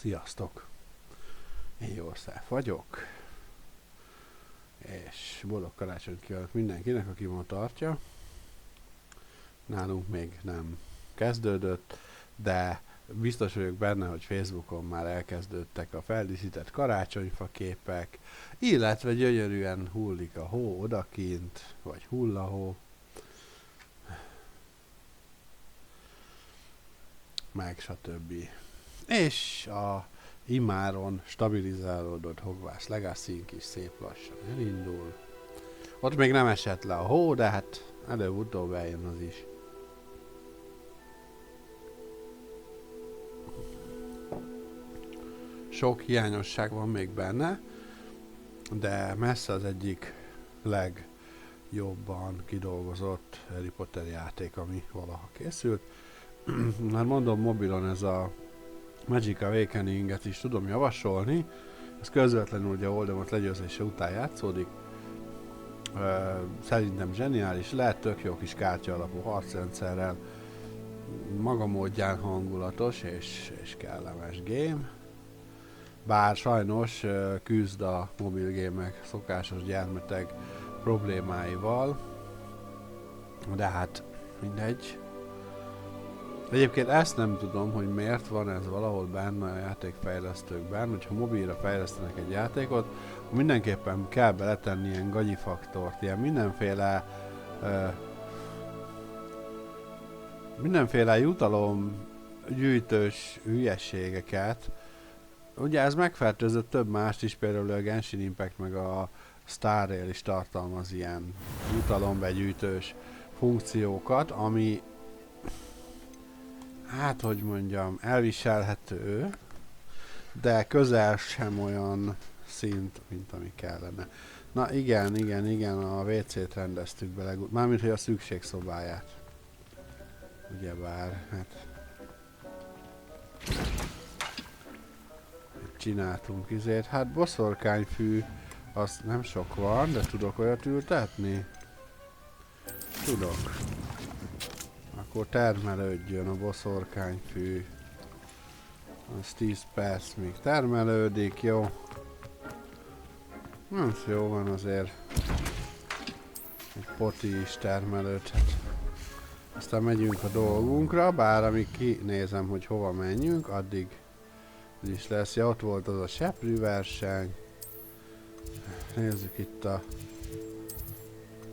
Sziasztok! Én Jószáf vagyok, és boldog karácsonyt kívánok mindenkinek, aki ma tartja. Nálunk még nem kezdődött, de biztos vagyok benne, hogy Facebookon már elkezdődtek a feldíszített karácsonyfa képek, illetve gyönyörűen hullik a hó odakint, vagy hullahó. Meg stb. És a immáron stabilizálódott Hogwarts Legacy is szép lassan elindul. Ott még nem esett le a hó, de hát előbb-utóbb eljön az is. Sok hiányosság van még benne, de messze az egyik legjobban kidolgozott Harry Potter játék, ami valaha készült. Már mondom, mobilon ez a Magic Awakening-et is tudom javasolni. Ez közvetlenül ugye Voldemort legyőzése után játszódik. Szerintem zseniális, lehet tök jó kis kártya alapú harcrendszerrel. Maga módján hangulatos és kellemes game. Bár sajnos küzd a mobilgémek szokásos gyermeteg problémáival. De hát mindegy. Egyébként ezt nem tudom, hogy miért van ez valahol benne a játékfejlesztőkben, hogyha mobilra fejlesztenek egy játékot, mindenképpen kell beletenni ilyen gagyi faktort, ilyen mindenféle jutalomgyűjtős hülyességeket. Ugye ez megfertőzött több mást is, például a Genshin Impact meg a Star Rail is tartalmaz ilyen jutalombegyűjtős funkciókat, ami hát, hogy mondjam, elviselhető, de közel sem olyan szint, mint ami kellene. Na igen, a WC-t rendeztük be mármint, hogy a szükségszobáját. Ugyebár, hát csináltunk izét. Hát boszorkányfű, az nem sok van, de tudok olyat ültetni? Tudok. Akkor termelődjön a boszorkányfű. Az 10 perc még termelődik, jó. Jó van azért. Egy poti is termelődhet. Aztán megyünk a dolgunkra, bár amíg kinézem, hogy hova menjünk, addig is lesz. Ja, ott volt az a seprű verseny. Nézzük itt a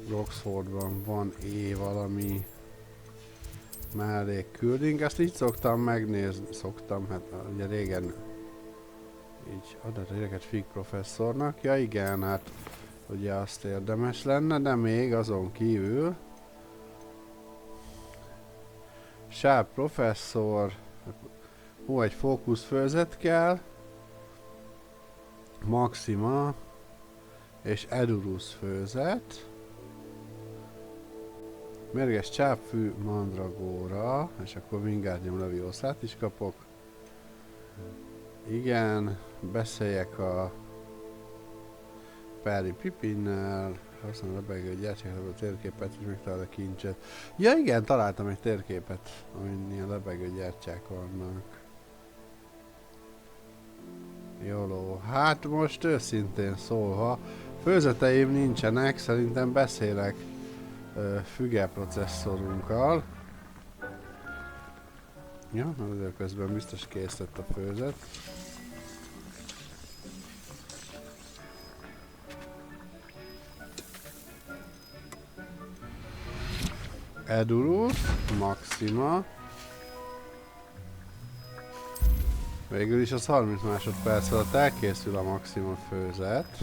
Roxfordban van valami mellékküldünk, ezt így szoktam megnézni, hát ugye régen így adatéreket Fig professzornak, ja igen, hát ugye azt érdemes lenne, de még azon kívül Sharp professzor, egy fókuszfőzet kell, Maxima és Edurus főzet, mérges csápfű mandragóra, és akkor Wingardium Leviosa-t is kapok. Igen, beszéljek a Perry Pippinnel, használom lebegő gyertyákra a térképet, és megtalálom a kincset. Ja igen, találtam egy térképet, amin ilyen lebegő gyertyák vannak. Jóló, hát most őszintén szólva, főzeteim nincsenek, szerintem beszélek füge processzorunkkal. Ja, közben biztos kész lett a főzet. Edurus, Maxima. Végül is az 30 másodperc alatt elkészül a Maxima főzet.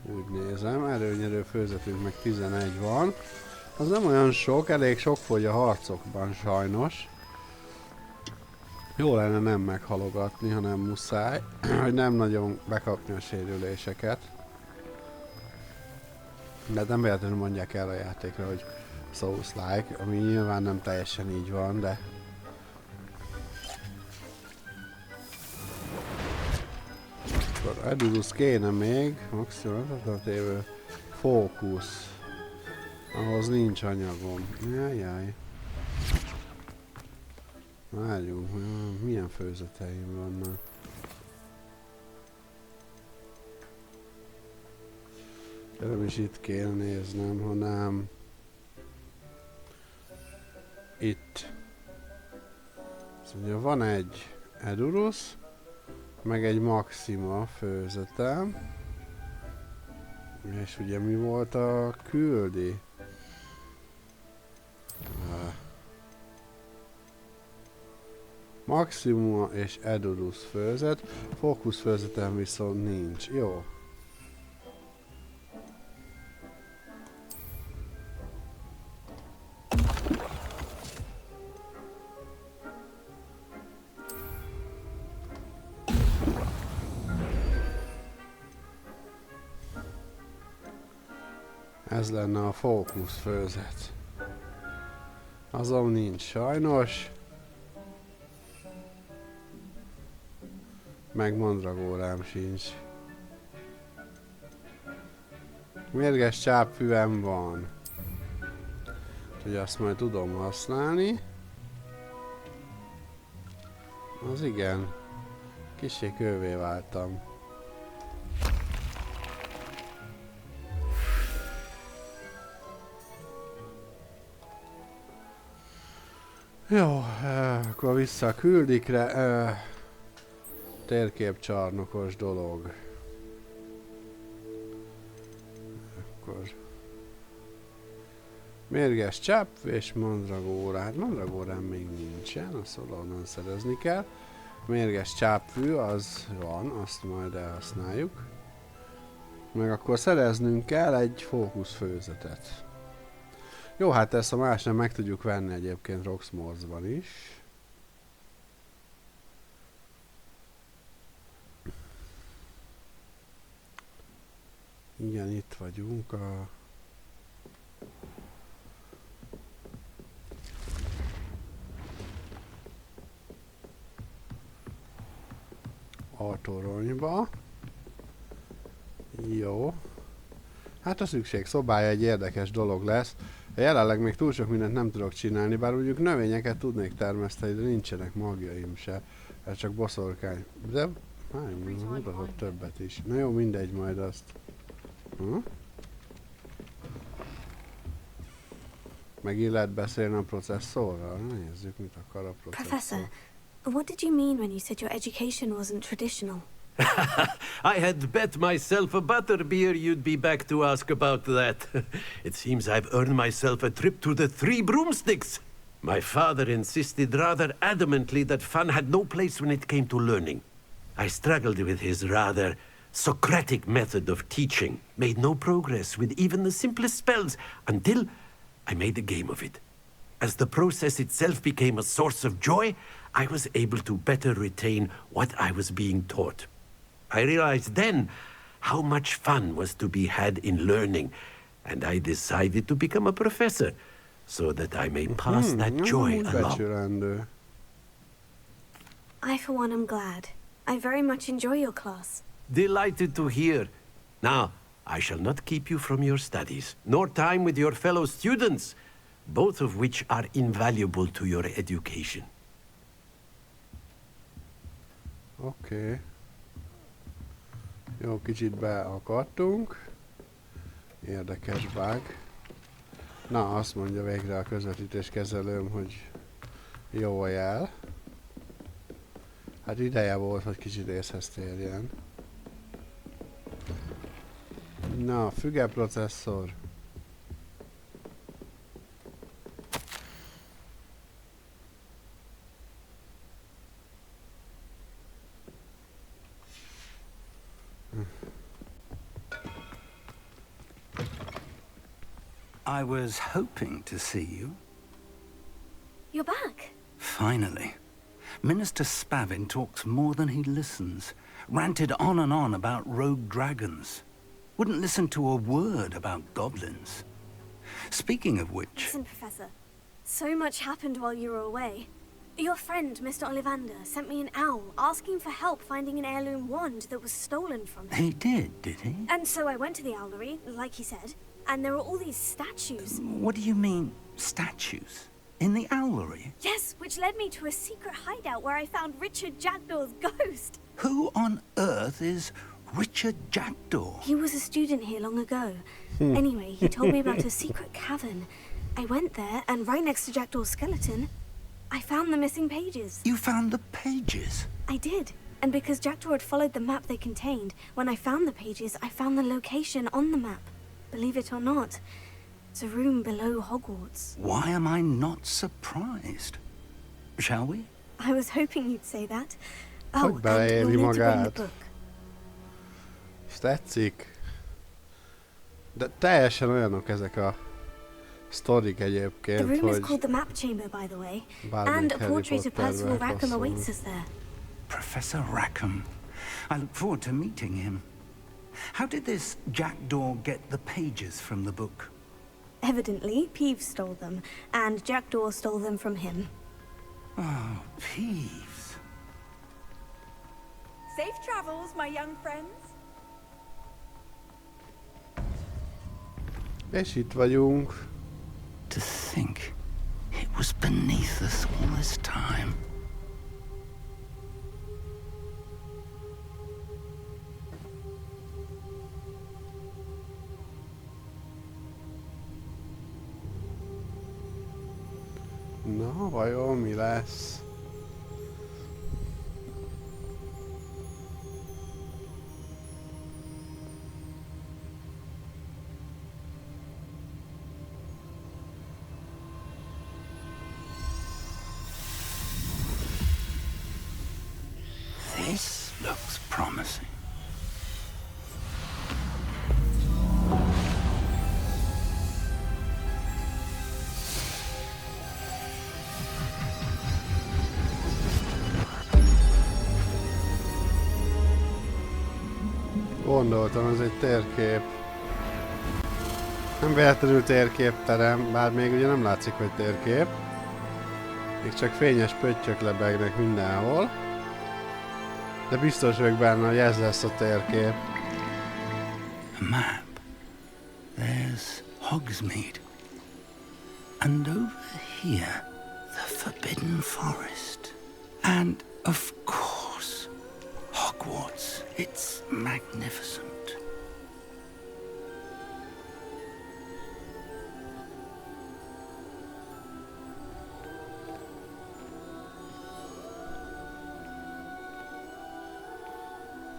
Úgy nézem, előnyerő főzetünk meg 11 van. Az nem olyan sok, elég sok fogy a harcokban sajnos. Jó lenne nem meghalogatni, hanem muszáj, hogy nem nagyon bekapni a sérüléseket. De nem véletlenül mondják el a játékra, hogy Souls-like, ami nyilván nem teljesen így van, de akkor Edurus kéne még, maximum tévő fókusz. Ahhoz nincs anyagom. Jajjaj. Várjunk, milyen főzeteim vannak. Nem is itt kell néznem, hanem itt. Szóval van egy Edurus, meg egy Maxima főzetem. És ugye mi volt a küldi? Maxima és Edurus főzet, fókusz főzetem viszont nincs. Jó. Ez lenne a fókusz főzet. Azon nincs sajnos. Meg mandragórám sincs. Mérges csápfüvem van. Úgyhogy azt majd tudom használni. Az igen. Kissé kővé váltam. Jó, akkor vissza a küldikre. Térképcsarnokos dolog. Akkor mérges csápp és mandragóra. Hát mandragórám még nincsen, azt valahonnan szerezni kell. Mérges csápfű, az van, azt majd elhasználjuk. Meg akkor szereznünk kell egy fókuszfőzetet. Jó, hát ezt a más nem meg tudjuk venni egyébként Roxmorsban is. Igen, itt vagyunk a toronyba. Jó. Hát a szükség szobája egy érdekes dolog lesz. Jelenleg még túl sok mindent nem tudok csinálni, bár mondjuk növényeket tudnék termeszteni, de nincsenek magjaim se. Ez csak boszorkány. De mutatott többet is. Na jó, mindegy, majd azt. Megint lehet beszélni a processzorral? Nézzük, mit akar a processzor. Professor, what did you mean when you said your education wasn't traditional? I had bet myself a butterbeer you'd be back to ask about that. It seems I've earned myself a trip to the Three Broomsticks. My father insisted rather adamantly that fun had no place when it came to learning. I struggled with his rather Socratic method of teaching, made no progress with even the simplest spells until I made a game of it. As the process itself became a source of joy, I was able to better retain what I was being taught. I realized then how much fun was to be had in learning, and I decided to become a professor so that I may pass that joy along. I, for one, am glad. I very much enjoy your class. Delighted to hear. Now, I shall not keep you from your studies, nor time with your fellow students, both of which are invaluable to your education. Okay. Jó, kicsit beakadtunk. Érdekes bug. Na, azt mondja végre a közvetítéskezelőm, hogy jó a jel. Hát ideje volt, hogy kicsit észhez térjen. Na, füge processzor. I was hoping to see you. You're back. Finally. Minister Spavin talks more than he listens. Ranted on and on about rogue dragons. Wouldn't listen to a word about goblins. Speaking of which... Listen, Professor. So much happened while you were away. Your friend, Mr. Ollivander, sent me an owl asking for help finding an heirloom wand that was stolen from him. He did he? And so I went to the owlery, like he said, and there were all these statues. What do you mean, statues? In the owlery? Yes, which which led me to a secret hideout where I found Richard Jackdaw's ghost. Who on earth is Richard Jackdaw? He was a student here long ago. Anyway, he told me about a secret cavern. I went there, and right next to Jackdaw's skeleton, I found the missing pages. You found the pages? I did. And because Jackdaw had followed the map they contained, when I found the pages, I found the location on the map. Believe it or not, it's a room below Hogwarts. Why am I not surprised? Shall we? I was hoping you'd say that. Oh, Hogy and beleéli you'll need to bring the magát. book. És tetszik. De teljesen olyanok ezek a sztorik The egyébként, room is hogy called the Map Chamber, by the way. bármelyik And a Harry portrait of Percival Potterben Rackham passzol. awaits us there. Professor Rackham. I look forward to meeting him. How did this Jackdaw get the pages from the book? Evidently, Peeves stole them, and Jackdaw stole them from him. Oh, Peeves. Safe travels, my young friends. És itt vagyunk. To think it was beneath us all this time. Na, vajon mi lesz? This looks promising. Gondoltam, ez egy térkép. Nem véletlenül térképterem, bár még ugye nem látszik, hogy térkép. Még csak fényes pöttyök lebegnek mindenhol. De biztos vagyok benne, hogy ez lesz a térkép. A map. There's Hogsmeade. And over here, the Forbidden Forest. And, of course, Hogwarts. It's magnificent.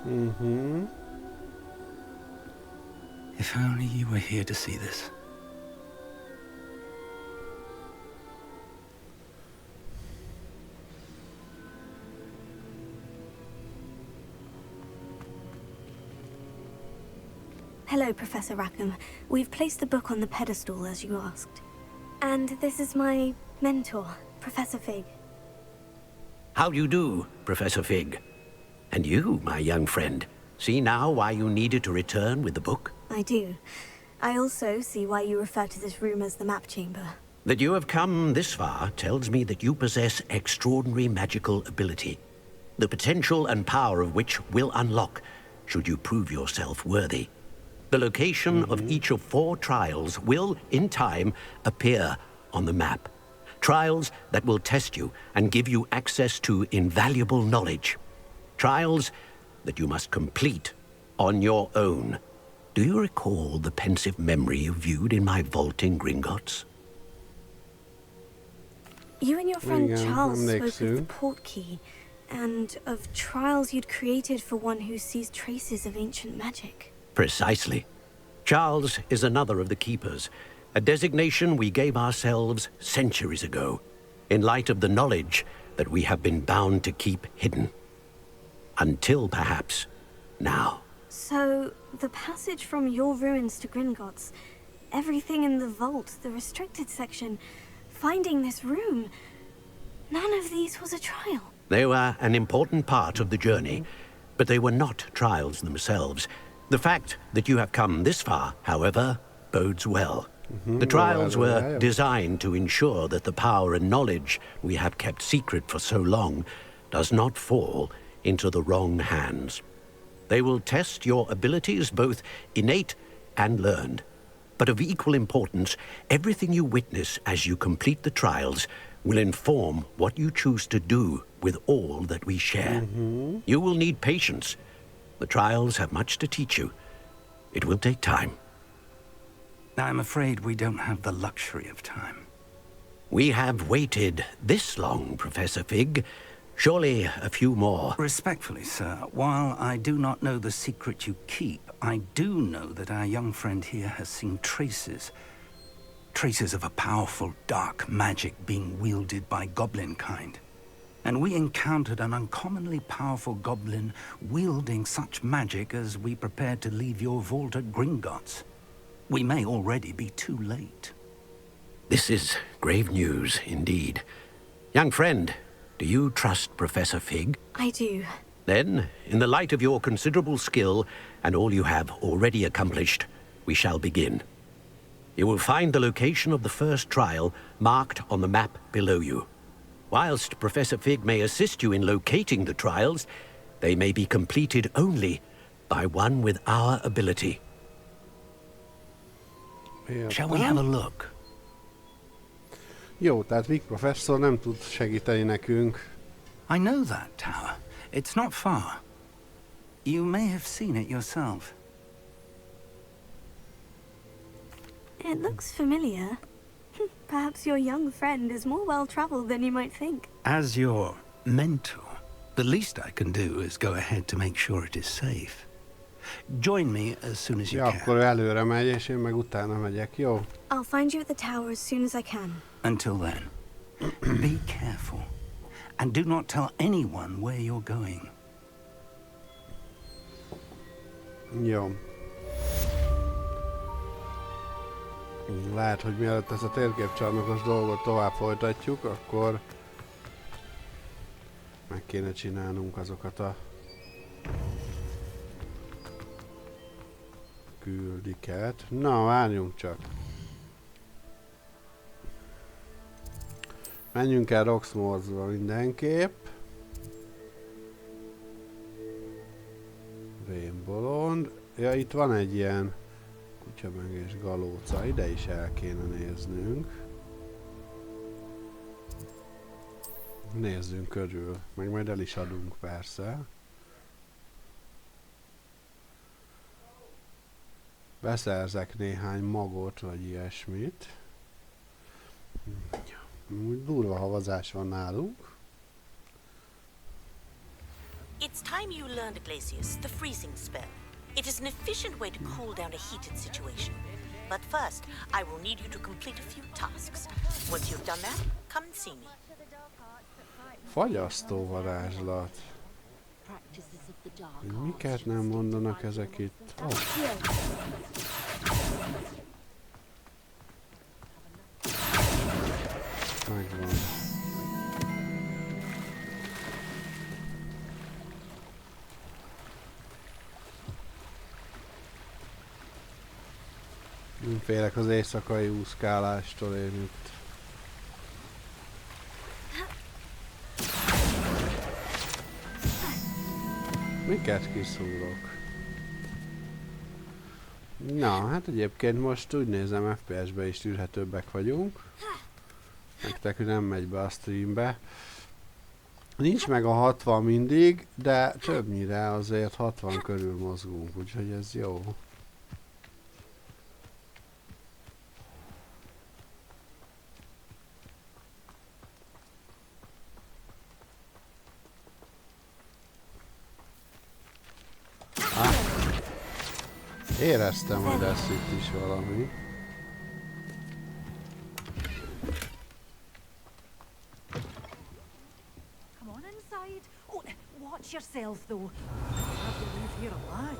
Mm-hmm. If only you were here to see this. Hello, Professor Rackham. We've placed the book on the pedestal, as you asked. And this is my mentor, Professor Fig. How do you do, Professor Fig? And you, my young friend, see now why you needed to return with the book? I do. I also see why you refer to this room as the Map Chamber. That you have come this far tells me that you possess extraordinary magical ability, the potential and power of which will unlock should you prove yourself worthy. The location of each of 4 trials will, in time, appear on the map. Trials that will test you and give you access to invaluable knowledge. Trials that you must complete on your own. Do you recall the pensive memory you viewed in my vault in Gringotts? You and your friend Igen, Charles spoke of the emlékszünk. portkey, and of trials you'd created for one who sees traces of ancient magic. Precisely. Charles is another of the Keepers, a designation we gave ourselves centuries ago, in light of the knowledge that we have been bound to keep hidden. Until, perhaps, now. So, the passage from your ruins to Gringotts, everything in the vault, the restricted section, finding this room, none of these was a trial. They were an important part of the journey, but they were not trials themselves. The fact that you have come this far, however, bodes well. The trials were designed to ensure that the power and knowledge we have kept secret for so long does not fall into the wrong hands. They will test your abilities, both innate and learned. But of equal importance, everything you witness as you complete the trials will inform what you choose to do with all that we share. You will need patience. The trials have much to teach you. It will take time. I'm afraid we don't have the luxury of time. We have waited this long, Professor Fig. Surely a few more. Respectfully, sir, while I do not know the secret you keep, I do know that our young friend here has seen traces. Traces of a powerful dark magic being wielded by goblin kind. And we encountered an uncommonly powerful goblin wielding such magic as we prepared to leave your vault at Gringotts. We may already be too late. This is grave news indeed. Young friend, do you trust Professor Fig? I do. Then, in the light of your considerable skill and all you have already accomplished, we shall begin. You will find the location of the first trial marked on the map below you. Whilst Professor Fig may assist you in locating the trials, they may be completed only by one with our ability. Shall we have a look? Jó, tehát Vic professzor nem tud segíteni nekünk. I know that tower. It's not far. You may have seen it yourself. It looks familiar. Perhaps your young friend is more well-traveled than you might think. As your mentor, the least I can do is go ahead to make sure it is safe. Join me as soon as you Ja, can. akkor ő előre megy, és én meg utána megyek, jó? I'll find you at the tower as soon as I can. Until then, be careful. And do not tell anyone where you're going. Jó. Lehet, hogy mielőtt ezt a térképcsarnokos dolgot tovább folytatjuk, akkor meg kéne csinálnunk azokat a küldiket. Na, várjunk csak. Menjünk el Roxmorsba mindenképp. Rémbolond. Ja, itt van egy ilyen kutyameg és galóca, ide is el kéne néznünk. Nézzünk körül, meg majd el is adunk persze. Beszerzek néhány magot, vagy ilyesmit. Úgy durva havazás van nálunk. It's time you learned, Glacius, the freezing spell. It is an efficient way to cool down a heated situation. But first, I will need you to complete a few tasks. Once you've done that, come and see me. Fagyasztó varázslat. Miket nem mondanak ezek itt? Oh. Megvan. Nem félek az éjszakai úszkálástól én itt. Miket kiszúrok? Na, hát egyébként most úgy nézem, FPS-be is tűrhetőbbek vagyunk. Nektek nem megy be a streambe. Nincs meg a 60 mindig, de többnyire azért 60 körül mozgunk, úgyhogy ez jó. Éreztem, hogy lesz itt is valami. Come on inside. Oh, watch yourself, though. Have to leave here alive.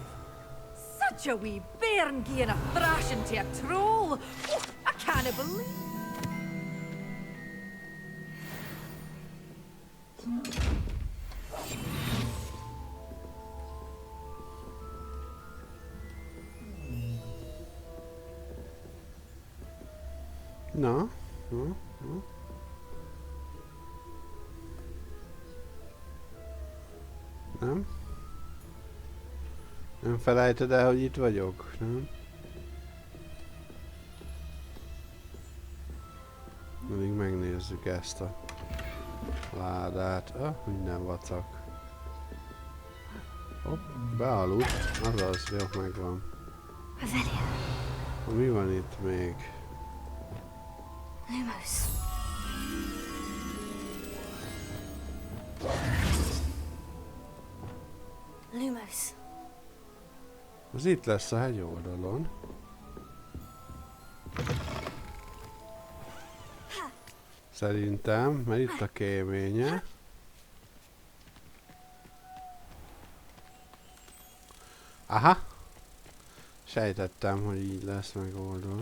Such a wee bairn gieing a thrashing to a troll. Oh, I can't believe. Na, Nem? Nem felejted el, hogy itt vagyok, nem? Mindig megnézem. Nézzük ezt a ládát. Minden vacak. Hopp, bealudt. Azaz, jó, megvan. Mi van itt még? Lumos. Lumos. Az itt lesz a hegy oldalon. Szerintem, mert itt a kéménye. Aha! Sejtettem, hogy így lesz megoldva.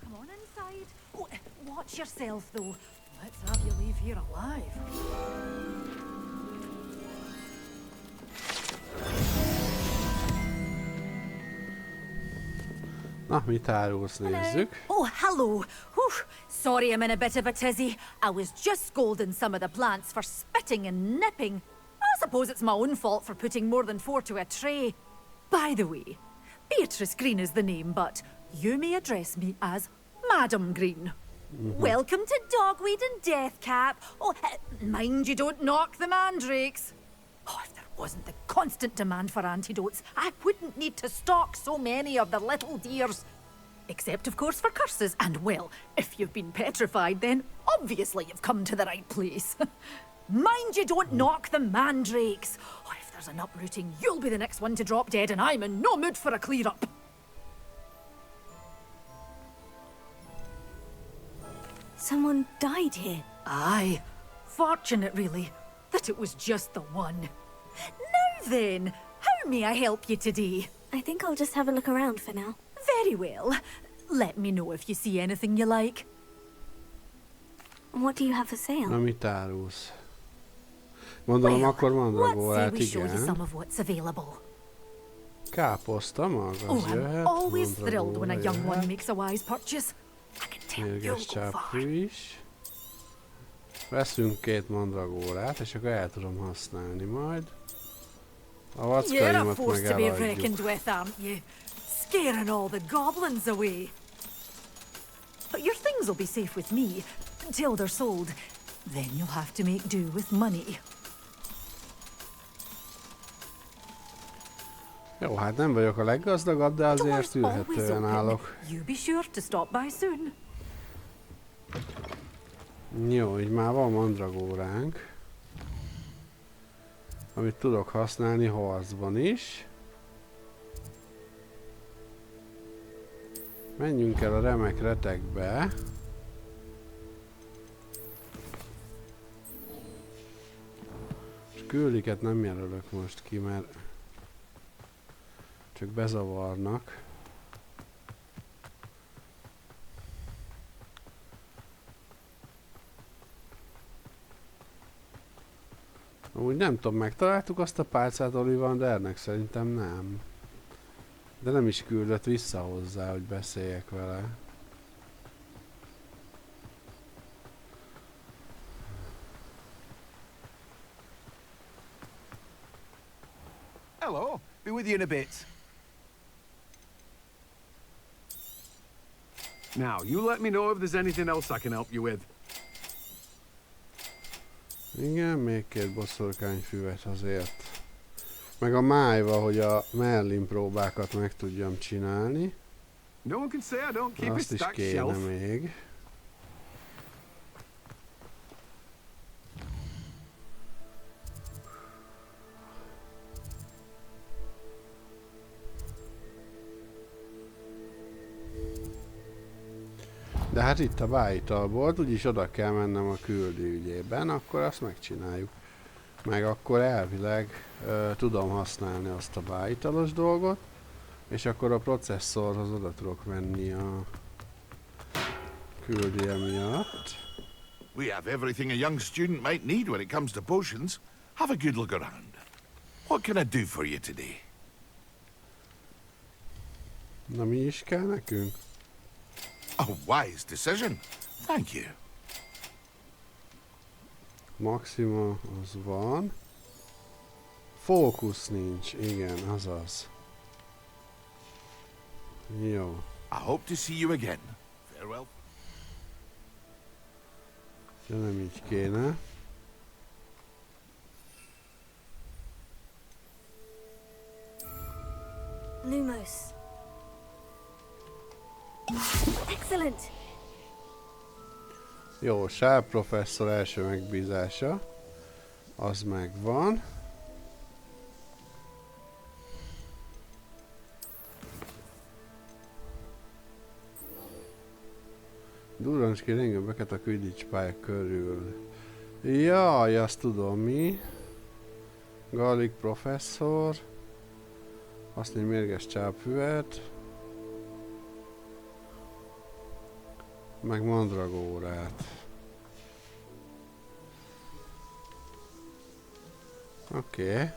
Come on inside. Oh, watch yourself, though. Let's have you leave here alive. Na, mit árulsz, nézzük. Oh, hello. Whew. Sorry I'm in a bit of a tizzy. I was just scolding some of the plants for spitting and nipping. I suppose it's my own fault for putting more than 4 to a tray. By the way, Beatrice Green is the name, but you may address me as Madam Green. Welcome to Dogweed and Deathcap. Oh, mind you don't knock the mandrakes. Oh, if there wasn't the constant demand for antidotes, I wouldn't need to stock so many of the little dears. Except, of course, for curses. And, well, if you've been petrified, then obviously you've come to the right place. Mind you don't knock the mandrakes. Oh, if there's an uprooting, you'll be the next one to drop dead, and I'm in no mood for a clear-up. Someone died here. Aye. Fortunate, really, that it was just the one. Now then, how may I help you today? I think I'll just have a look around for now. Very well. Let me know if you see anything you like. What do you have for sale? Na, mit árulsz? Gondolom, akkor let's say mandragórát, we show you igen. some of what's available. Káposzta maga, Oh, az I'm jöhet. always thrilled when a young mandragóra one makes a wise purchase. I can tell you'll Mérges go csápú far. is. Veszünk 2 mandragórát, és akkor el tudom használni majd. A You're a vackaimat force meg to be eladjuk. reckoned with, aren't you? Scaring all the goblins away. But your things will be safe with me until they're sold. Then you'll have to make do with money. Jó, hát nem vagyok a leggazdagabb, de azért Doors always ülhetően open. állok. You be sure to stop by soon. Jó, így már van mandragóránk. Amit tudok használni harcban is. Menjünk el a remek retekbe. És küldiket nem jelölök most ki, mert csak bezavarnak. Úgy nem tudom, megtaláltuk azt a pálcát Ollivandernek? Szerintem nem. De nem is küldött vissza hozzá, hogy beszéljek vele. Hello, be with you in a bit. Now, you let me know if there's anything else I can help you with. Igen, még 2 boszorkányfüvet azért. Meg a májva, hogy a Merlin próbákat meg tudjam csinálni. No one can say I don't keep a Azt is stacked kéne shelf. még. De hát itt a bájitalból, úgyis oda kell mennem a küldi ügyében, akkor azt megcsináljuk. Meg akkor elvileg tudom használni azt a bájitalos dolgot, és akkor a processzorhoz oda tudok menni a küldje miatt. We have everything a young student might need when it comes to potions. Have a good look around. What can I do for you today? Na, mi is kell nekünk? A wise decision. Thank you. Maxima az van. Fókusz nincs, igen, azaz. Jó. I hope to see you again. Farewell. De nem így kéne. Lumos. Excellent. Jó, Sál professzor első megbízása. Az megvan. Durrancs ki rengőbbeket a Quidditch pálya körül. Jaj, azt tudom mi. Gallik professzor. Azt egy mérges csápfüvet. Meg mandragórát. Oké.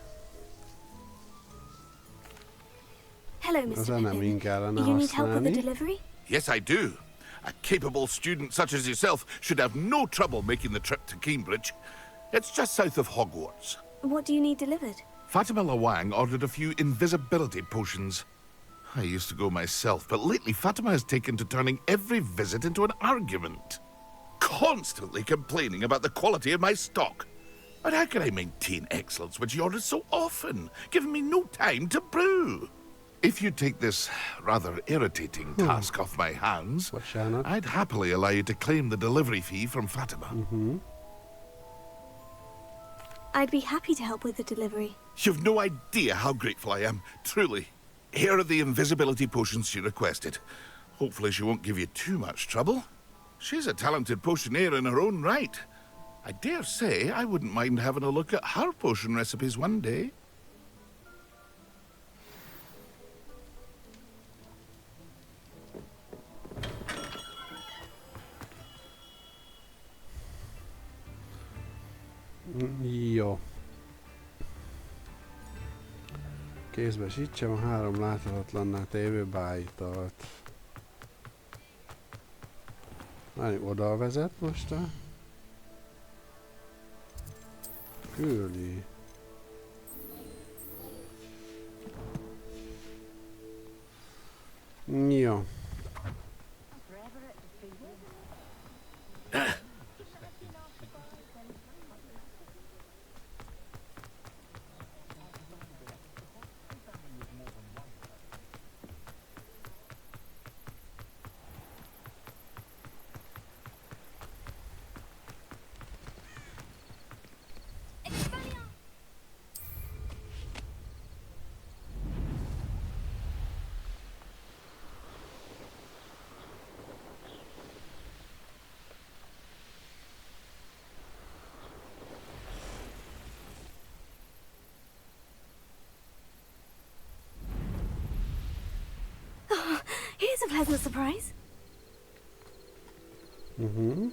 Hello, Mr. Az nem Pippin. így kellene You need help with the használni. delivery? Yes, I do. A capable student such as yourself should have no trouble making the trip to Cambridge. It's just south of Hogwarts. What do you need delivered? Fatima Lawang ordered a few invisibility potions. I used to go myself, but lately Fatima has taken to turning every visit into an argument. Constantly complaining about the quality of my stock. But how can I maintain excellence when she orders so often, giving me no time to brew? If you take this rather irritating task off my hands, Bocsánat. I'd happily allow you to claim the delivery fee from Fatima. I'd be happy to help with the delivery. You've no idea how grateful I am, truly. Here are the invisibility potions she requested. Hopefully she won't give you too much trouble. She's a talented potioneer in her own right. I dare say I wouldn't mind having a look at her potion recipes one day. Jó. Kézbesítsem a 3 láthatatlanná tévő bájitalt. Oda vezet most a... Küldi. Jó. Here's a pleasant surprise. Rebellion.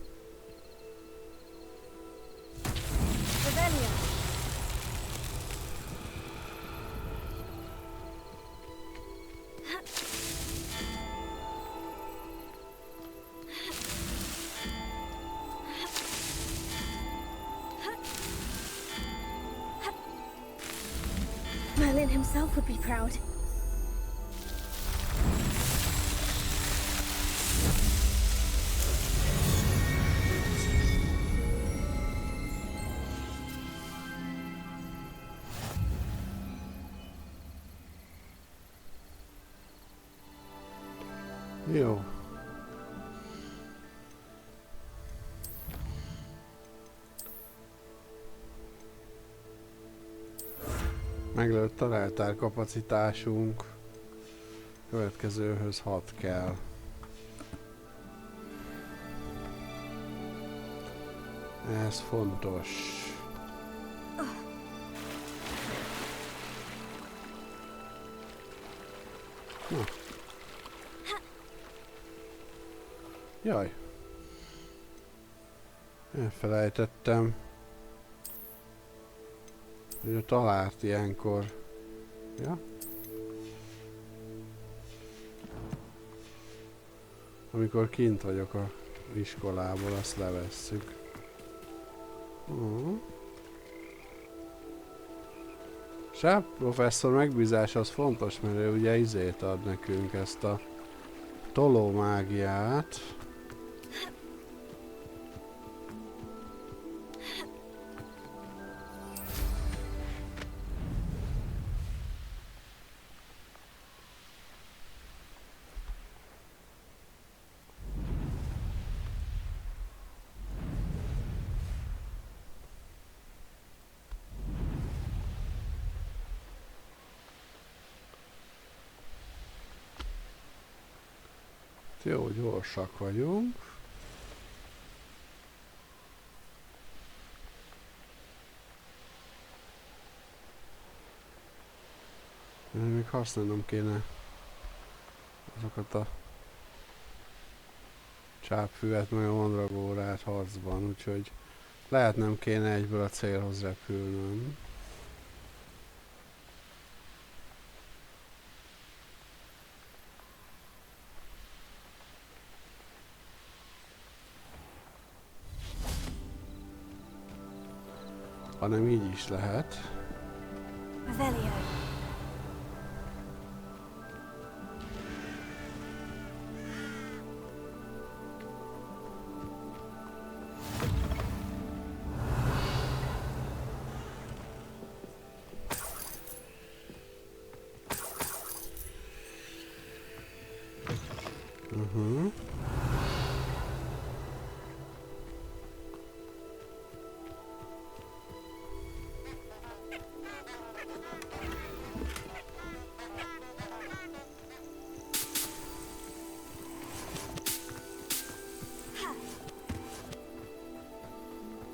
Merlin himself would be proud. Jó. Meglőtt a leltár kapacitásunk. Következőhöz 6 kell. Ez fontos. Na. Jaj. Elfelejtettem. Hogy talált ilyenkor. Ja? Amikor kint vagyok a iskolából, azt levesszük. Sáp professzor megbízása az fontos, mert ő ugye izét ad nekünk, ezt a tolómágiát. Jó, gyorsak vagyunk. Még használnom kéne azokat a csápfüvet, meg a mandragórát harcban, úgyhogy lehet nem kéne egyből a célhoz repülnöm. Hanem így is lehet. Revelio.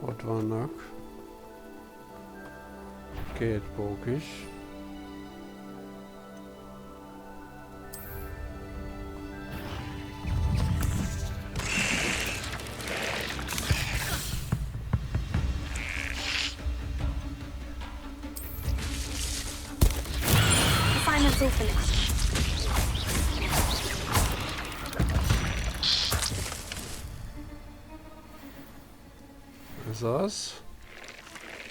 Ott vannak. Két pók is. Assignment's all finished. Ez az.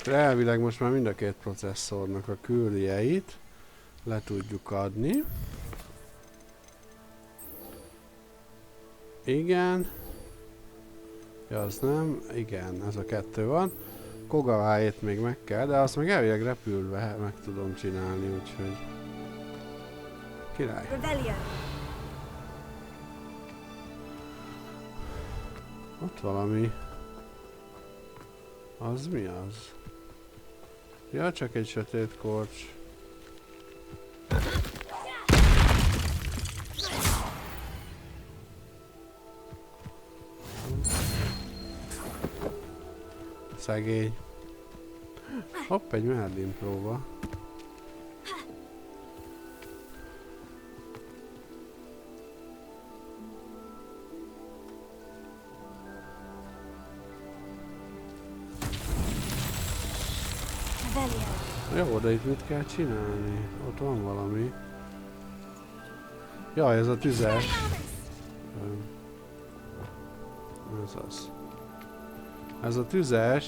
Elvileg most már mind a két processzornak a küldjeit le tudjuk adni. Igen. Ja, az nem. Igen, ez a kettő van. Kogaváét még meg kell, de azt meg elvileg repülve meg tudom csinálni, úgyhogy... Király. Revelio. Ott valami... Az mi az? Ja, csak egy sötét korcs. Szegény. Hopp, egy Merlin próba. Jó, de itt mit kell csinálni? Ott van valami. Jaj, ez a tüzes. Ez az. Ez a tüzes.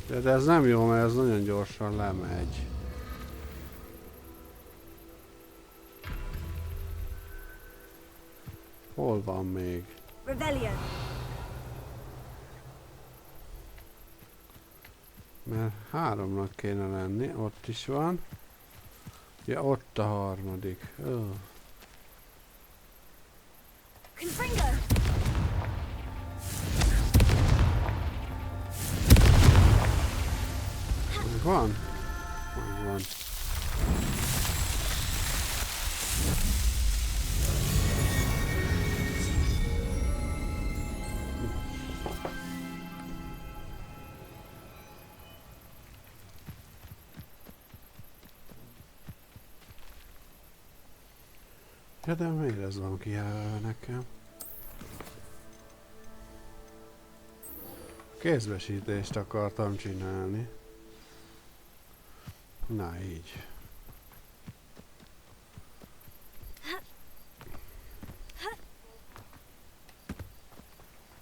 De ez nem jó, mert ez nagyon gyorsan lemegy. Hol van még? Revelio. Mert háromnak kéne lenni, ott is van. Ja, ott a harmadik. Van? Van. Ja, de miért ez van kijelölve nekem? Kézbesítést akartam csinálni. Na így.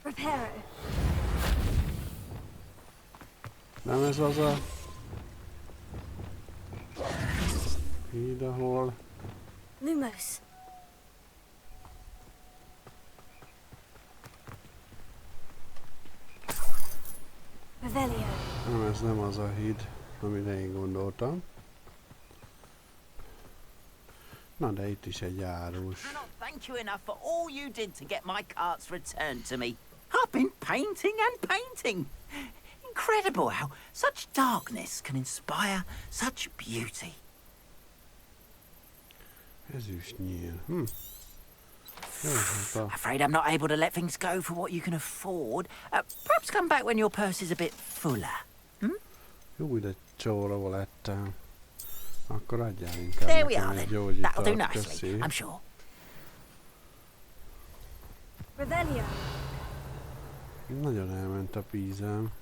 Reparo. ez az a híd, ahol... Lumos. Revelio. Nem, ez nem az a híd, amire én gondoltam. Na, de itt is egy árus. I cannot thank you enough for all you did to get my carts returned to me. I've been painting and painting. Incredible how such darkness can inspire such beauty. Ezüstnyíl. Jó, hát a... Afraid I'm not able to let things go for what you can afford. Perhaps come back when your purse is a bit fuller. Jó, de csóró lettem. Akkor adjál inkább There we nekem are egy then. That'll do gyógyitalt, nicely, köszi. I'm sure. Revelio. Nagyon elment a pízem.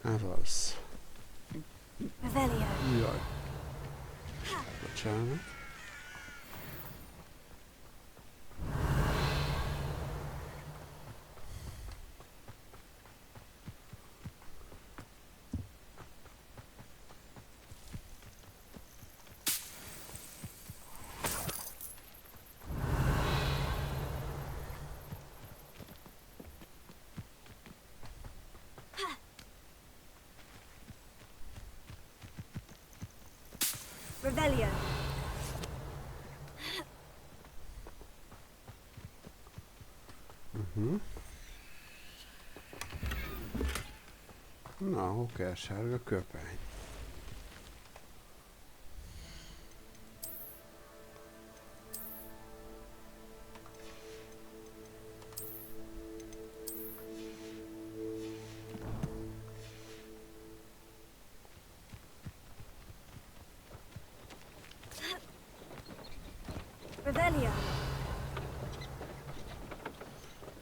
Ez az. Revelio. Jaj. Bocsánat. Revelio. Na, hokersárga köpeny. Revelio.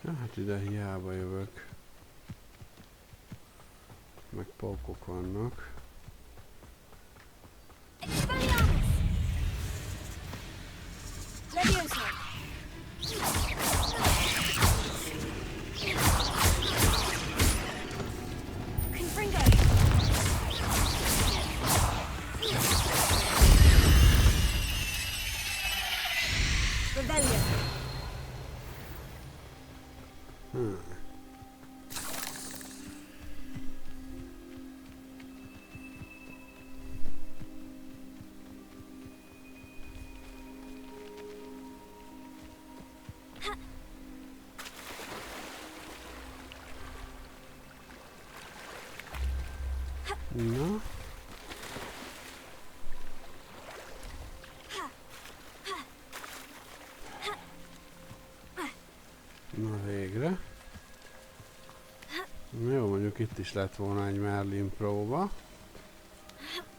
Ja, hát ide hiába jövök. Meg pókok vannak. Expelliarmus. Levioso. Confringo. Revelio. Na. Na végre. Jó, mondjuk itt is lett volna egy Merlin próba.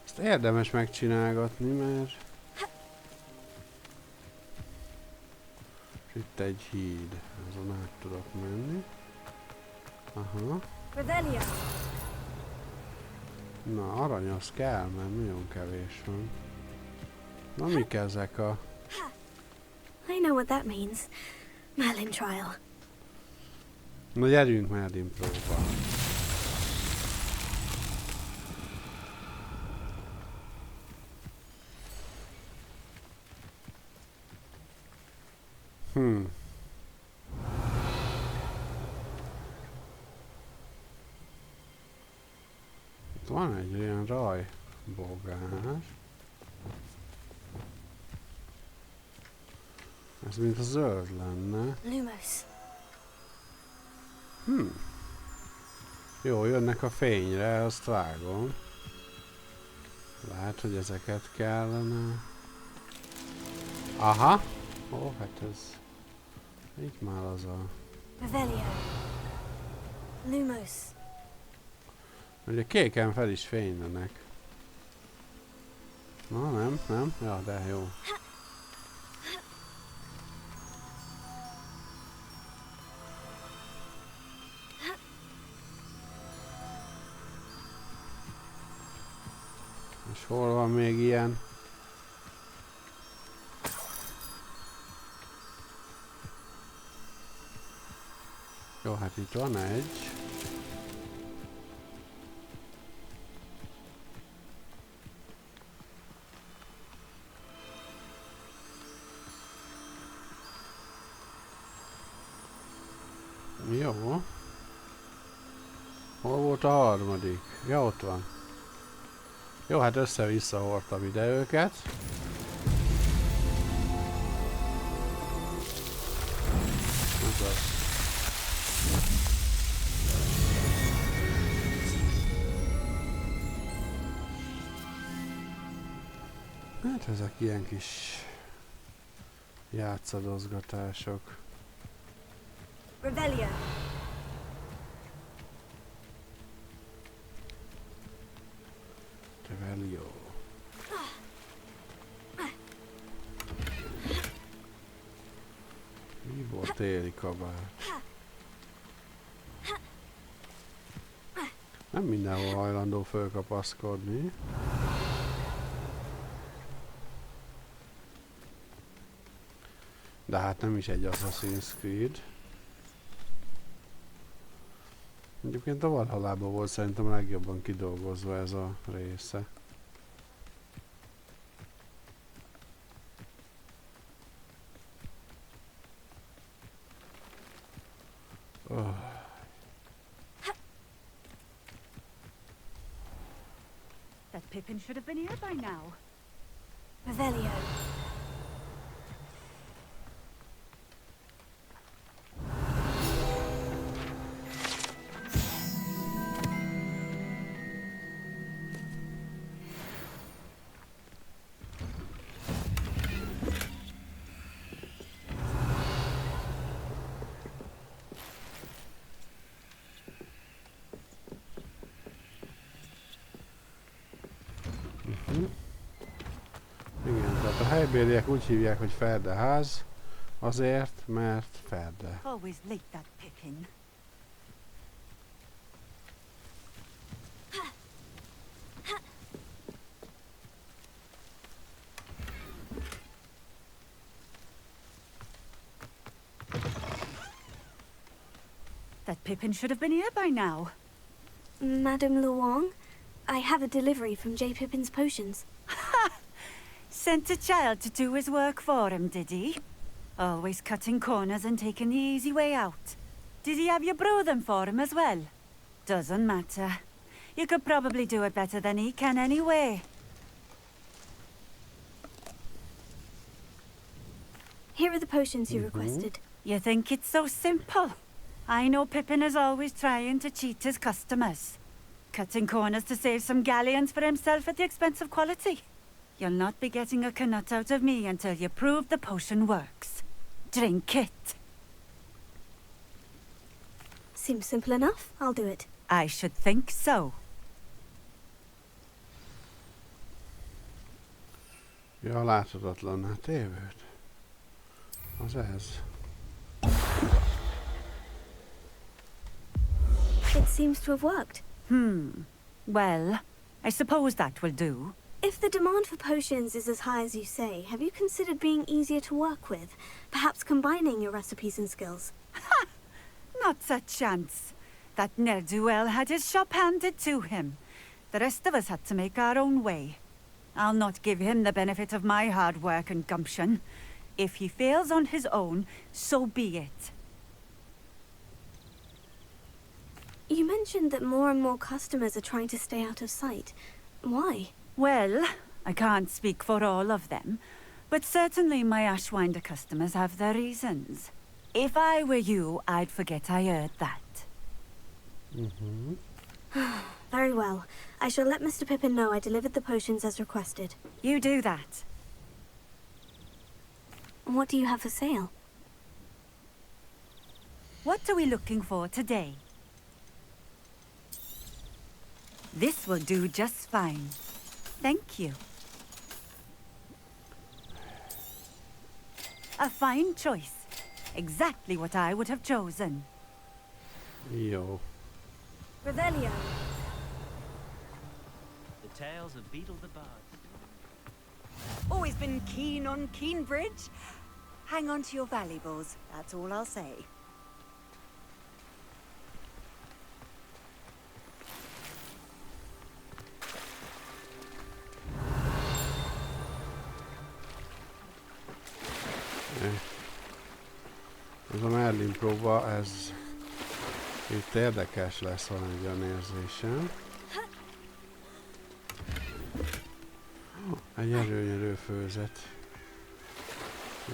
Ezt érdemes megcsinálgatni, mert... Itt egy híd. Azon át tudok menni. Aha. Revelio. Na, arany az kell, mert nagyon kevés van. Na, mik ezek a... I know what that means. Merlin trial. Na, gyerünk Merlin próba. Itt van egy olyan rajbogár. Ez mint a zöld lenne. Lumos. Jó, jönnek a fényre, azt vágom. Lehet, hogy ezeket kellene. Aha! Ó, hát ez... Itt már az a... Revelio. Lumos. Ugye kéken fel is fénylenek. Na, nem? Ja, de jó. És hol van még ilyen? Jó, hát itt van egy. Jó. Hol volt a harmadik? Ja, ott van. Jó, hát össze-vissza hordtam ide őket. Ez az. Hát ezek ilyen kis játszadozgatások. Revelio. Revelio. Mi volt téli kabát? Nem mindenhol hajlandó fölkapaszkodni. De hát nem is egy Assassin's Creed. Egyébként a Valhallában volt szerintem a legjobban kidolgozva ez a része. Oh. That Pippin should have been here by now. Revelio. Igen, tehát a helybéliek úgy hívják, hogy Ferdeház, azért, mert Ferde. Always late, that Pippin. That Pippin should have been here by now. Madame Luong, I have a delivery from J. Pippin's potions. Sent a child to do his work for him, did he? Always cutting corners and taking the easy way out. Did he have you brew them for him as well? Doesn't matter. You could probably do it better than he can anyway. Here are the potions you requested. You think it's so simple? I know Pippin is always trying to cheat his customers. Cutting corners to save some galleons for himself at the expense of quality. You'll not be getting a canut out of me until you prove the potion works. Drink it. Seems simple enough. I'll do it. I should think so. Ja, láthatatlanná tévőt. Az ez. It seems to have worked. Well, I suppose that will do. If the demand for potions is as high as you say, have you considered being easier to work with? Perhaps combining your recipes and skills? Not a chance. That ne'er-do-well had his shop handed to him. The rest of us had to make our own way. I'll not give him the benefit of my hard work and gumption. If he fails on his own, so be it. You mentioned that more and more customers are trying to stay out of sight. Why? Well, I can't speak for all of them, but certainly my Ashwinder customers have their reasons. If I were you, I'd forget I heard that. Very well. I shall let Mr. Pippin know I delivered the potions as requested. You do that. What do you have for sale? What are we looking for today? This will do just fine. Thank you. A fine choice. Exactly what I would have chosen. Jó. Revelio. The tales of Beetle the Bard. Always been keen on Keenbridge. Hang on to your valuables, that's all I'll say. Ez a Merlin próba, ez itt érdekes lesz, van egy olyan érzésem. Egy erőnyerő főzet.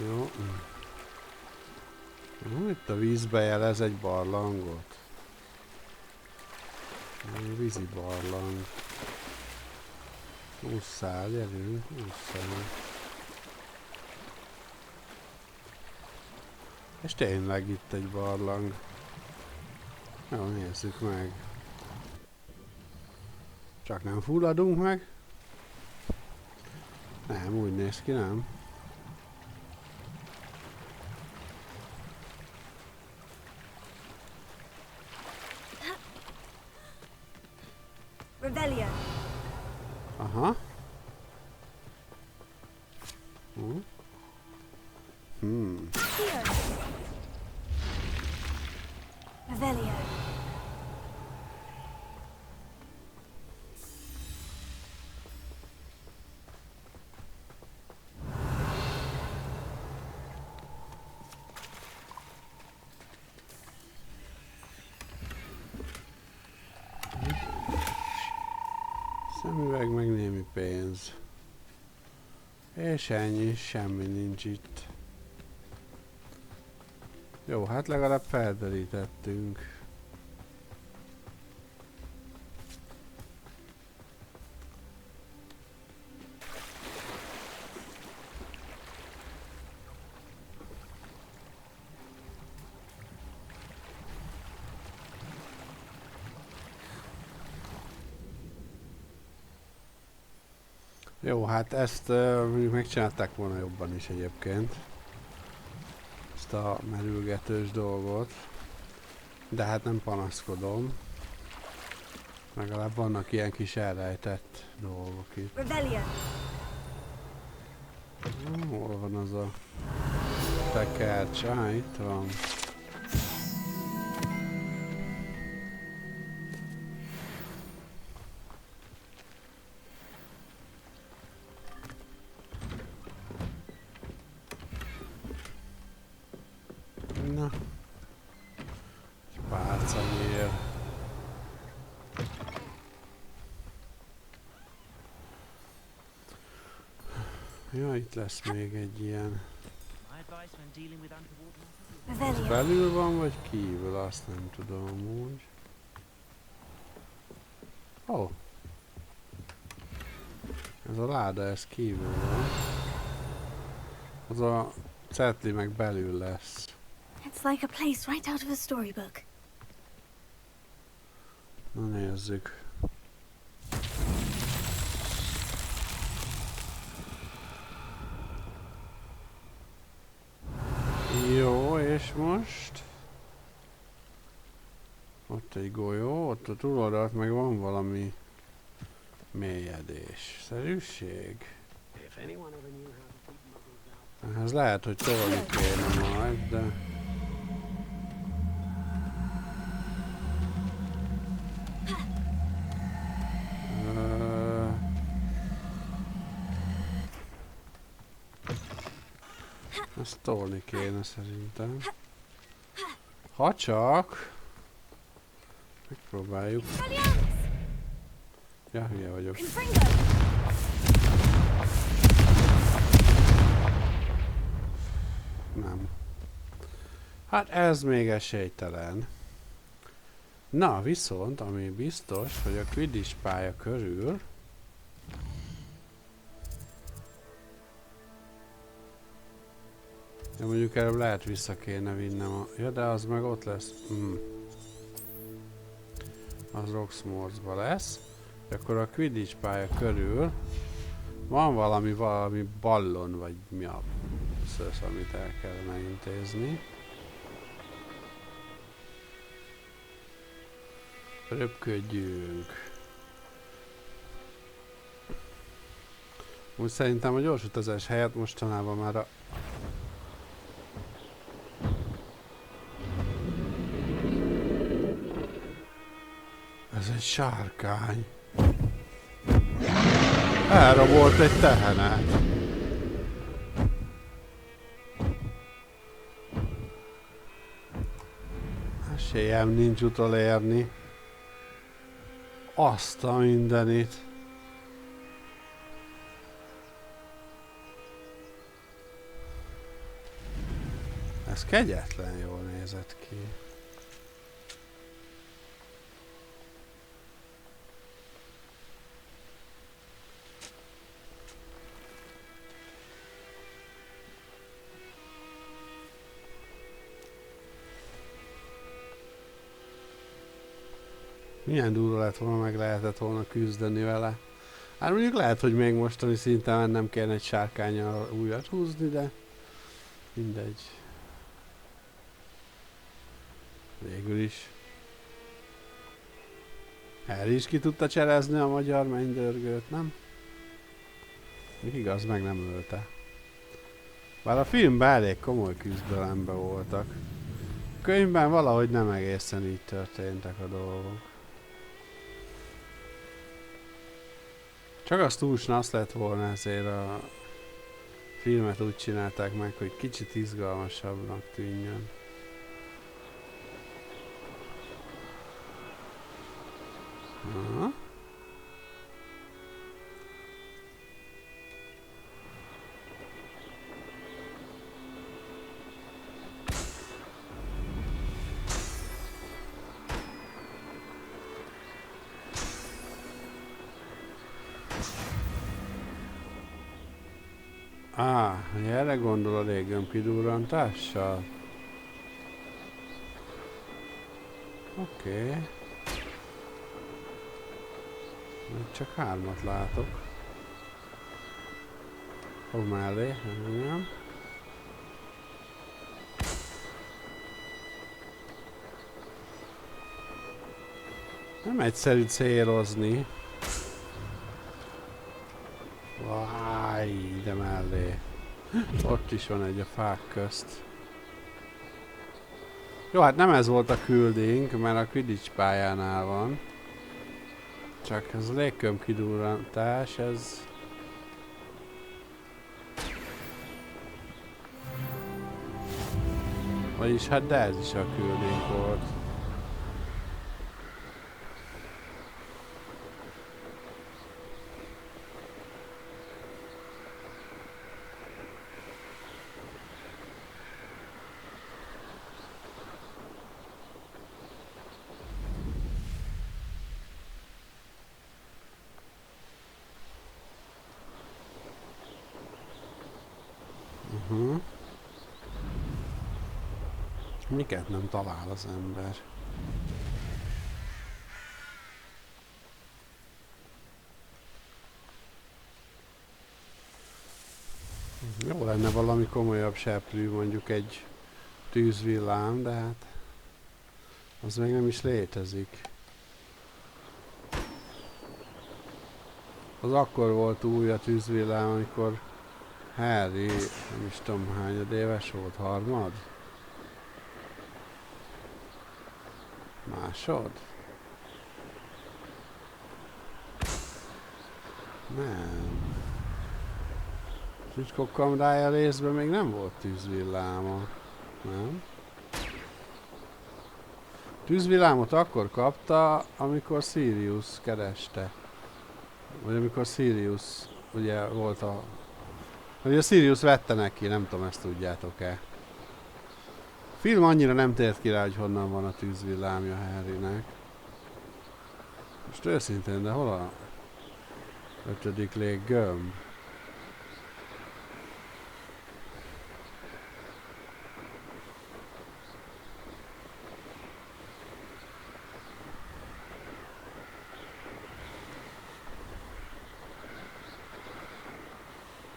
Jó. Itt a vízbe jelez egy barlangot. Vízi barlang. Ússzál, gyerünk, ússzál. És tényleg itt egy barlang. Jó, nézzük meg. Csak nem fulladunk meg. Nem, úgy néz ki, nem? Rebellion. Aha. Here. Rebellion. Szemüveg meg némi pénz. És ennyi, semmi nincs itt. Jó, hát legalább felderítettünk. Jó, hát ezt mondjuk megcsinálták volna jobban is egyébként. Ezt a merülgetős dolgot. De hát nem panaszkodom. Legalább vannak ilyen kis elrejtett dolgok itt. Hol van az a tekercs? Itt van. Na. Egy pálcanyér. Ja, itt lesz még egy ilyen. Ez belül van, vagy kívül? Azt nem tudom úgy. Ó. Oh. Ez a láda, ez kívül van. Az a cetli meg belül lesz. It's like a place right out of a storybook. Na nézzük. Jó, és most? Ott egy golyó, ott a túloldalt meg van valami mélyedés. Szerűség? Ez lehet, hogy tolni kéne majd, de... Ezt tolni kéne szerintem. Ha csak... Megpróbáljuk. Ja, hülye vagyok. Nem. Hát ez még esélytelen. Na, viszont, ami biztos, hogy a Quidditch pálya körül de mondjuk előbb lehet vissza kéne vinnem a... Ja, de az meg ott lesz. Az Roxmorsba lesz. És akkor a Quidditch pálya körül van valami ballon, vagy mi a szösz, amit el kellene intézni. Röpködjünk. Úgy szerintem a gyorsutazás helyett mostanában már a... Ez egy sárkány. Elrabolt egy tehenet. Esélyem nincs utolérni. Azt a mindenit. Ez kegyetlen jól nézett ki. Milyen durva lett volna, meg lehetett volna küzdeni vele. Hát mondjuk lehet, hogy még mostani szinten nem kellene egy sárkánnyal újat húzni, de mindegy. Végül is. Harry is ki tudta cserezni a magyar mennydörgőt, nem? Még igaz, meg nem ölte. Bár a filmben elég komoly küzdelemben voltak. A könyvben valahogy nem egészen így történtek a dolgok. Csak az túl snasz lett volna, ezért a filmet úgy csinálták meg, hogy kicsit izgalmasabbnak tűnjön. Aha. Erre gondol a léggömb kidurrantással? Oké. Még csak 3-at látok. Hol mellé? Nem. Nem egyszerű célozni. Váj, ide mellé. Ott is van egy a fák közt. Jó, hát nem ez volt a küldénk, mert a Quidditch pályánál van. Csak ez a légkömb kidurrantás, ez... Vagyis hát de ez is a küldénk volt. Miket nem talál az ember? Jó lenne valami komolyabb seprű, mondjuk egy tűzvillám, de hát az még nem is létezik. Az akkor volt új a tűzvillám, amikor Harry, nem is tudom hányad éves volt, 3. Másod? Nem. Csicskok kamrája részben még nem volt tűzvilláma. Nem? Tűzvillámot akkor kapta, amikor Sirius kereste. Vagy amikor Sirius, ugye volt a... Ugye Sirius vette neki, nem tudom, ezt tudjátok-e. A film annyira nem tért ki rá, hogy honnan van a tűzvillámja Harrynek. Most őszintén, de hol a 5. léggömb?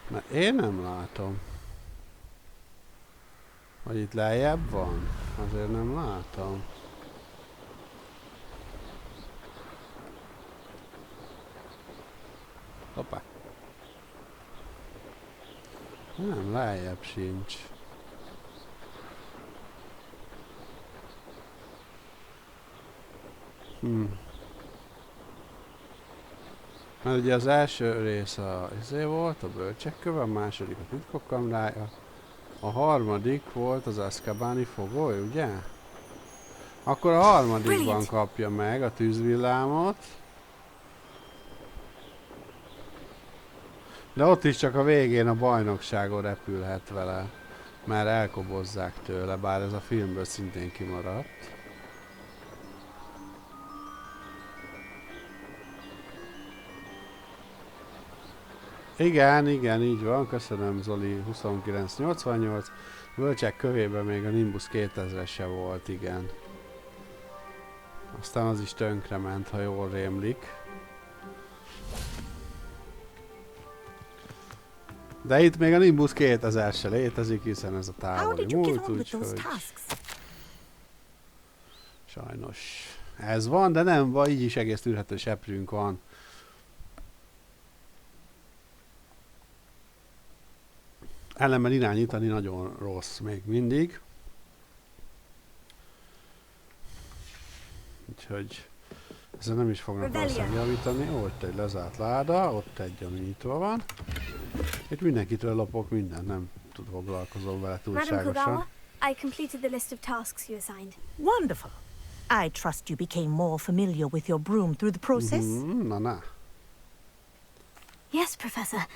Mert én nem látom. Vagy itt lejjebb van? Azért nem látom. Hoppá. Nem, lejjebb sincs. Mert ugye az első rész izé volt, a bölcsekköve, a második a titkok kamrája, a harmadik volt az Azkabani fogoly, ugye? Akkor a harmadikban kapja meg a tűzvillámot. De ott is csak a végén a bajnokságon repülhet vele, mert elkobozzák tőle, bár ez a filmből szintén kimaradt. Igen, igen, így van, köszönöm Zoli 2988. Bölcsek kövében még a Nimbus 2000-es se volt, igen. Aztán az is tönkrement, ha jól rémlik. De itt még a Nimbus 2000 se létezik, hiszen ez a távoli múlt, úgyhogy... Sajnos ez van, de nem van, így is egész tűrhető seprünk van. Ellenben irányítani nagyon rossz még mindig. Úgyhogy ezzel nem is fognak valószínűleg javítani. Ó, ott egy lezárt láda, ott egy, ami nyitva van. Itt mindenkitől lopok mindent, nem foglalkozom vele túlságosan. I completed the list of tasks you assigned. Wonderful. I trust you became more familiar with your broom through the process? Na. Yes, Professor.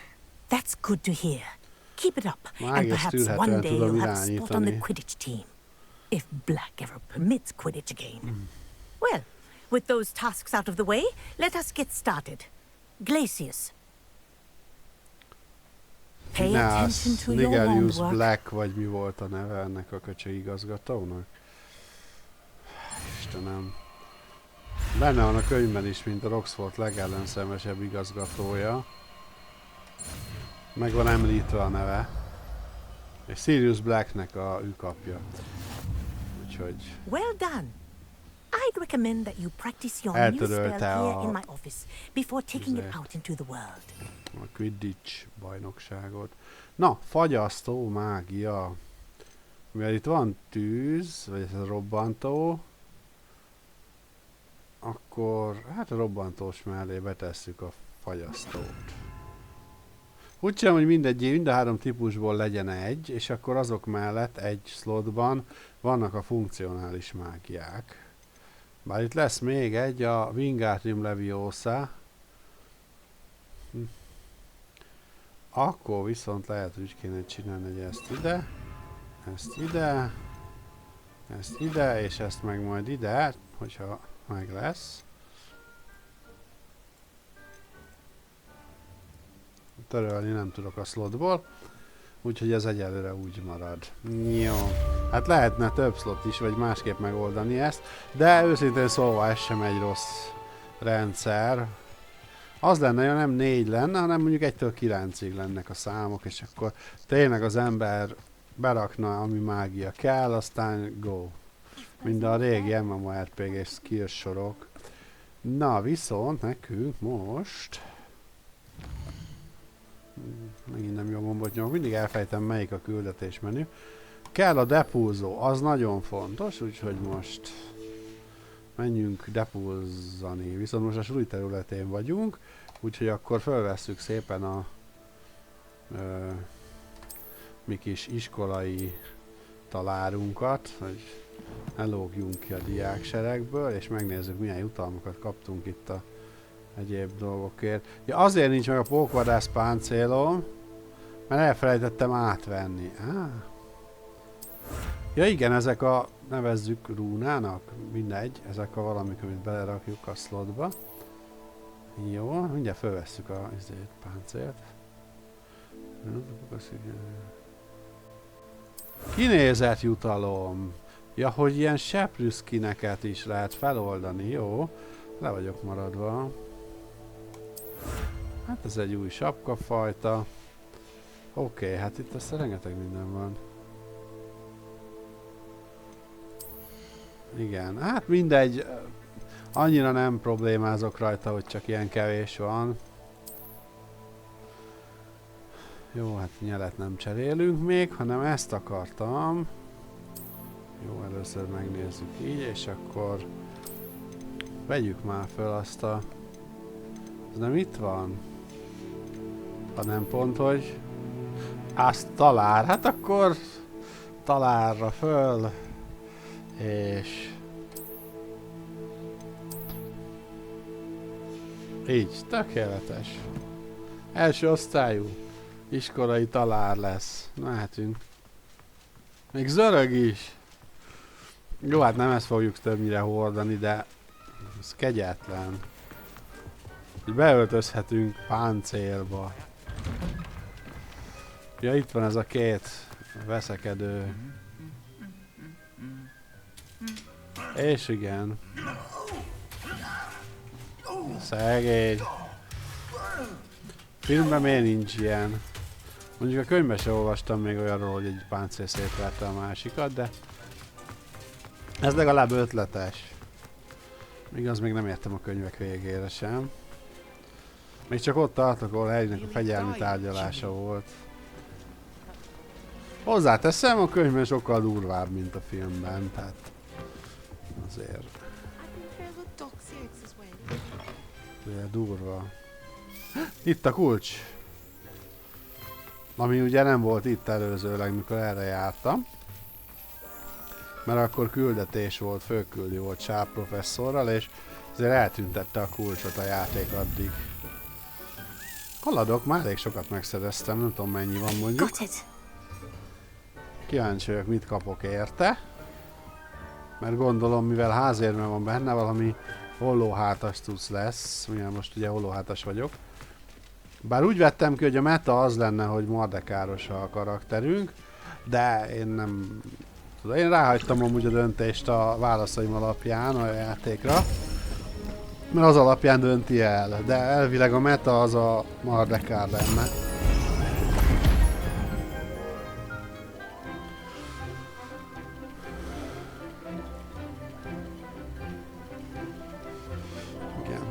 That's good to hear. Keep it up, and perhaps one day you'll have a spot on the Quidditch team. If Black ever permits Quidditch again. Well, with those tasks out of the way, let us get started. Glacius. Pay attention to your Nigerius wand work. Black, vagy mi volt a neve ennek a köcsög igazgatónak? Istenem. Benne van a könyvben is, mint a Roxford legellenszemesebb igazgatója. Meg van említve a neve. És Sirius Blacknek ő kapja. Úgyhogy... Well done. I'd recommend that you practice your new spell here in my office before taking it out into the world. A Quidditch bajnokságot. Na, fagyasztó mágia. Mivel itt van tűz, vagy ez a robbantó, akkor hát a robbantós mellé betesszük a fagyasztót. Úgy sem, hogy mind a három típusból legyen egy, és akkor azok mellett egy slotban vannak a funkcionális mágiák. Bár itt lesz még egy, a Wingardium Leviosa. Akkor viszont lehet, hogy kéne csinálni, hogy ezt ide, ezt ide, és ezt meg majd ide, hogyha meg lesz. Törölni nem tudok a slotból, úgyhogy ez egyelőre úgy marad. Jó. Hát lehetne több slot is, vagy másképp megoldani ezt, de őszintén szólva ez sem egy rossz rendszer. Az lenne, hogy nem 4 lenne, hanem mondjuk 1-től 9-ig lennek a számok, és akkor tényleg az ember berakna, ami mágia kell, aztán go. Mind a régi MMORPG-s skill sorok. Na, viszont nekünk most... Megint nem jó gombot nyomok, mindig elfejtem, melyik a küldetésmenü. Kell a depulzó, az nagyon fontos, úgyhogy most menjünk depulzani. Viszont most a suli területén vagyunk, úgyhogy akkor felvesszük szépen a mi kis iskolai talárunkat, hogy elógjunk ki a diákseregből, és megnézzük, milyen jutalmakat kaptunk itt a egyéb dolgokért. Ja, azért nincs meg a pókvadász páncélom, mert elfelejtettem átvenni. Ja igen, ezek a, nevezzük rúnának, mindegy, ezek a valamik, amit belerakjuk a slotba. Jó, mindjárt felvesszük a páncélt. Kinézett jutalom. Ja, hogy ilyen seprűszkineket is lehet feloldani, jó. Le vagyok maradva. Hát ez egy új sapkafajta. Oké, hát itt aztán rengeteg minden van. Igen, hát mindegy. Annyira nem problémázok rajta, hogy csak ilyen kevés van. Jó, hát nyelet nem cserélünk még, hanem ezt akartam. Jó, először megnézzük így, és akkor vegyük már föl azt a... Ez nem itt van? Hanem pont, hogy azt talál. Hát akkor találra föl, és így, tökéletes. Első osztályú iskolai talár lesz. Mehetünk. Még zörög is. Jó, hát nem ezt fogjuk többnyire hordani, de ez kegyetlen. Beöltözhetünk páncélba. Ja, itt van ez a két veszekedő. És igen. Szegény. Filmben miért nincs ilyen? Mondjuk a könyvben sem olvastam még olyanról, hogy egy páncél szétverte a másikat, de ez legalább ötletes. Igaz, még nem értem a könyvek végére sem. Még csak ott tartok, ahol Harrynek a fegyelmi tárgyalása volt. Hozzáteszem, a könyvben sokkal durvább, mint a filmben, tehát azért. De durva. Itt a kulcs! Ami ugye nem volt itt előzőleg, mikor erre jártam. Mert akkor küldetés volt, főküldi volt Sharp professzorral, és azért eltüntette a kulcsot a játék addig. Haladok, már elég sokat megszereztem, nem tudom mennyi van mondjuk. Kíváncsi vagyok, mit kapok érte. Mert gondolom, mivel házérme van benne, valami hollóhátas cucc lesz. Mivel most ugye hollóhátas vagyok. Bár úgy vettem ki, hogy a meta az lenne, hogy mardekáros a karakterünk, de én nem tudom. Én ráhagytam amúgy a döntést a válaszaim alapján a játékra. Mert az alapján dönti el, de elvileg a meta az a mardekár lenne. Igen.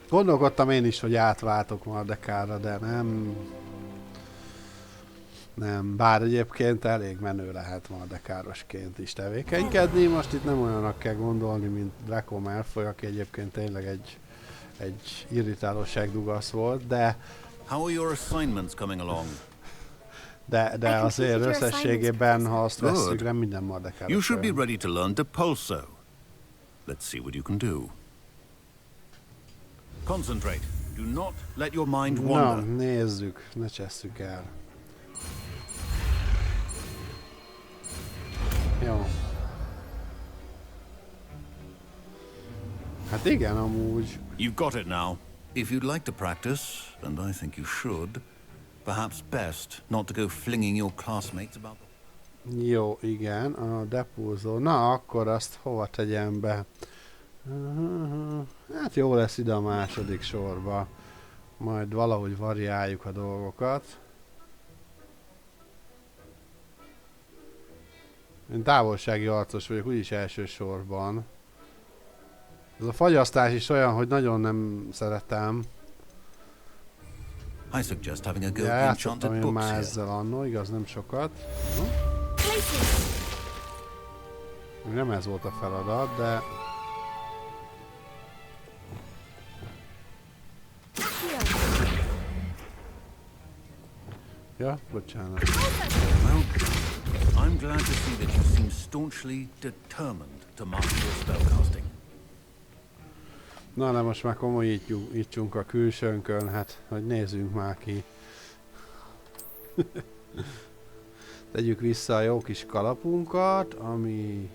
Gondolkodtam én is, hogy átváltok Mardekárra, de nem. Nem, bár egyébként elég menő lehet Mardekárosként is tevékenykedni. Most itt nem olyannak kell gondolni, mint Draco Malfoy, aki egyébként tényleg egy irritálóságdugasz volt, de... How are your assignments coming along? De azért összességében, ha azt vesszük, nem minden Mardekáros. You should be ready to learn Depulso. Let's see what you can do. Concentrate. Do not let your mind wander. Na, nézzük, ne csesszük el. Jó. Hát igen, amúgy. You've got it now. If you'd like to practice, and I think you should, perhaps best not to go flinging your classmates about. Jó, igen, a depulzó. Na, akkor azt hova tegyem be? Hát jó lesz ide a második sorba. Majd valahogy variáljuk a dolgokat. Én távolsági harcos vagyok, úgyis elsősorban. Ez a fagyasztás is olyan, hogy nagyon nem szeretem. I suggest having a go Ja, at játszottam enchanted én books már here. ezzel annó, igaz, nem sokat. Nem ez volt a feladat, de... Ja, bocsánat. Well, I'm glad to see that you seem staunchly determined to master your spellcasting. Na, de most már komolyítsunk a külsőnkön, hát, hogy nézzünk már ki. Tegyük vissza a jó kis kalapunkat, ami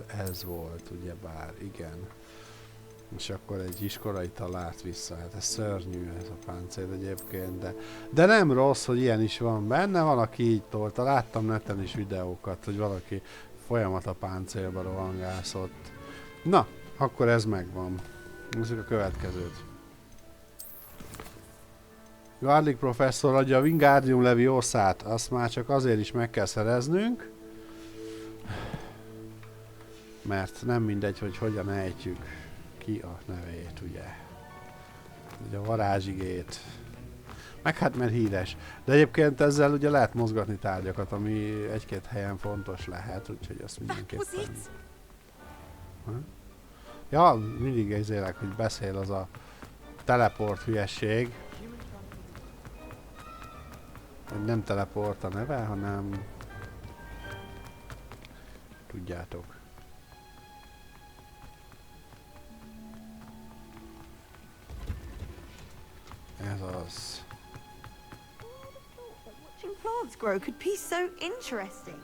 ez volt, ugyebár, igen. És akkor egy iskolai talárt vissza, hát ez szörnyű ez a páncél egyébként, de nem rossz, hogy ilyen is van benne, valaki így tolta, láttam neten is videókat, hogy valaki folyamat a páncélba rohangászott. Na, akkor ez megvan. Nézzük a következőt. Garlic professzor adja a Wingardium Leviosa-t, azt már csak azért is meg kell szereznünk, mert nem mindegy, hogy hogyan ejtjük ki a nevét, ugye. Ugye a varázsigét. Meg hát mert híres. De egyébként ezzel ugye lehet mozgatni tárgyakat, ami egy-két helyen fontos lehet, úgyhogy azt mindenképpen... Ha? Ja, mindig érzélek, hogy beszél az a teleport hülyesség. Nem teleport a neve, hanem... Tudjátok. Ez az. Watching plants grow could be so interesting.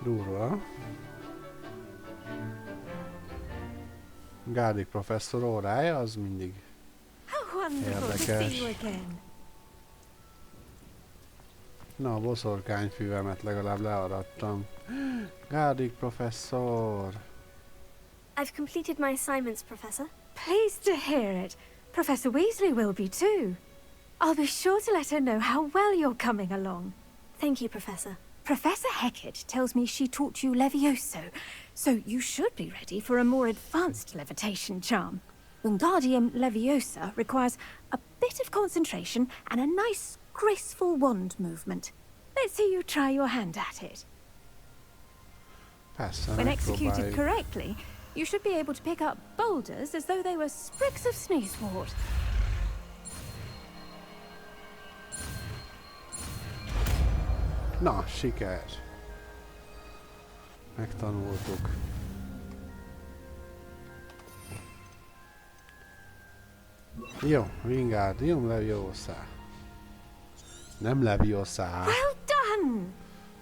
Durva. Gárdik professzor órája, az mindig érdekes. Na, a boszorkányfüvemet legalább learadtam. Gárdik professzor! I've completed my assignments, Professor. Pleased to hear it. Professor Weasley will be too. I'll be sure to let her know how well you're coming along. Thank you, Professor. Professor Hecat tells me she taught you Levioso, so you should be ready for a more advanced levitation charm. Wingardium Leviosa requires a bit of concentration and a nice, graceful wand movement. Let's see you try your hand at it. When executed correctly, you should be able to pick up boulders as though they were sprigs of sneezewort. Na, siker! Megtanultuk. Jó, Wingardium Leviosa. Nem Leviosa. Well done!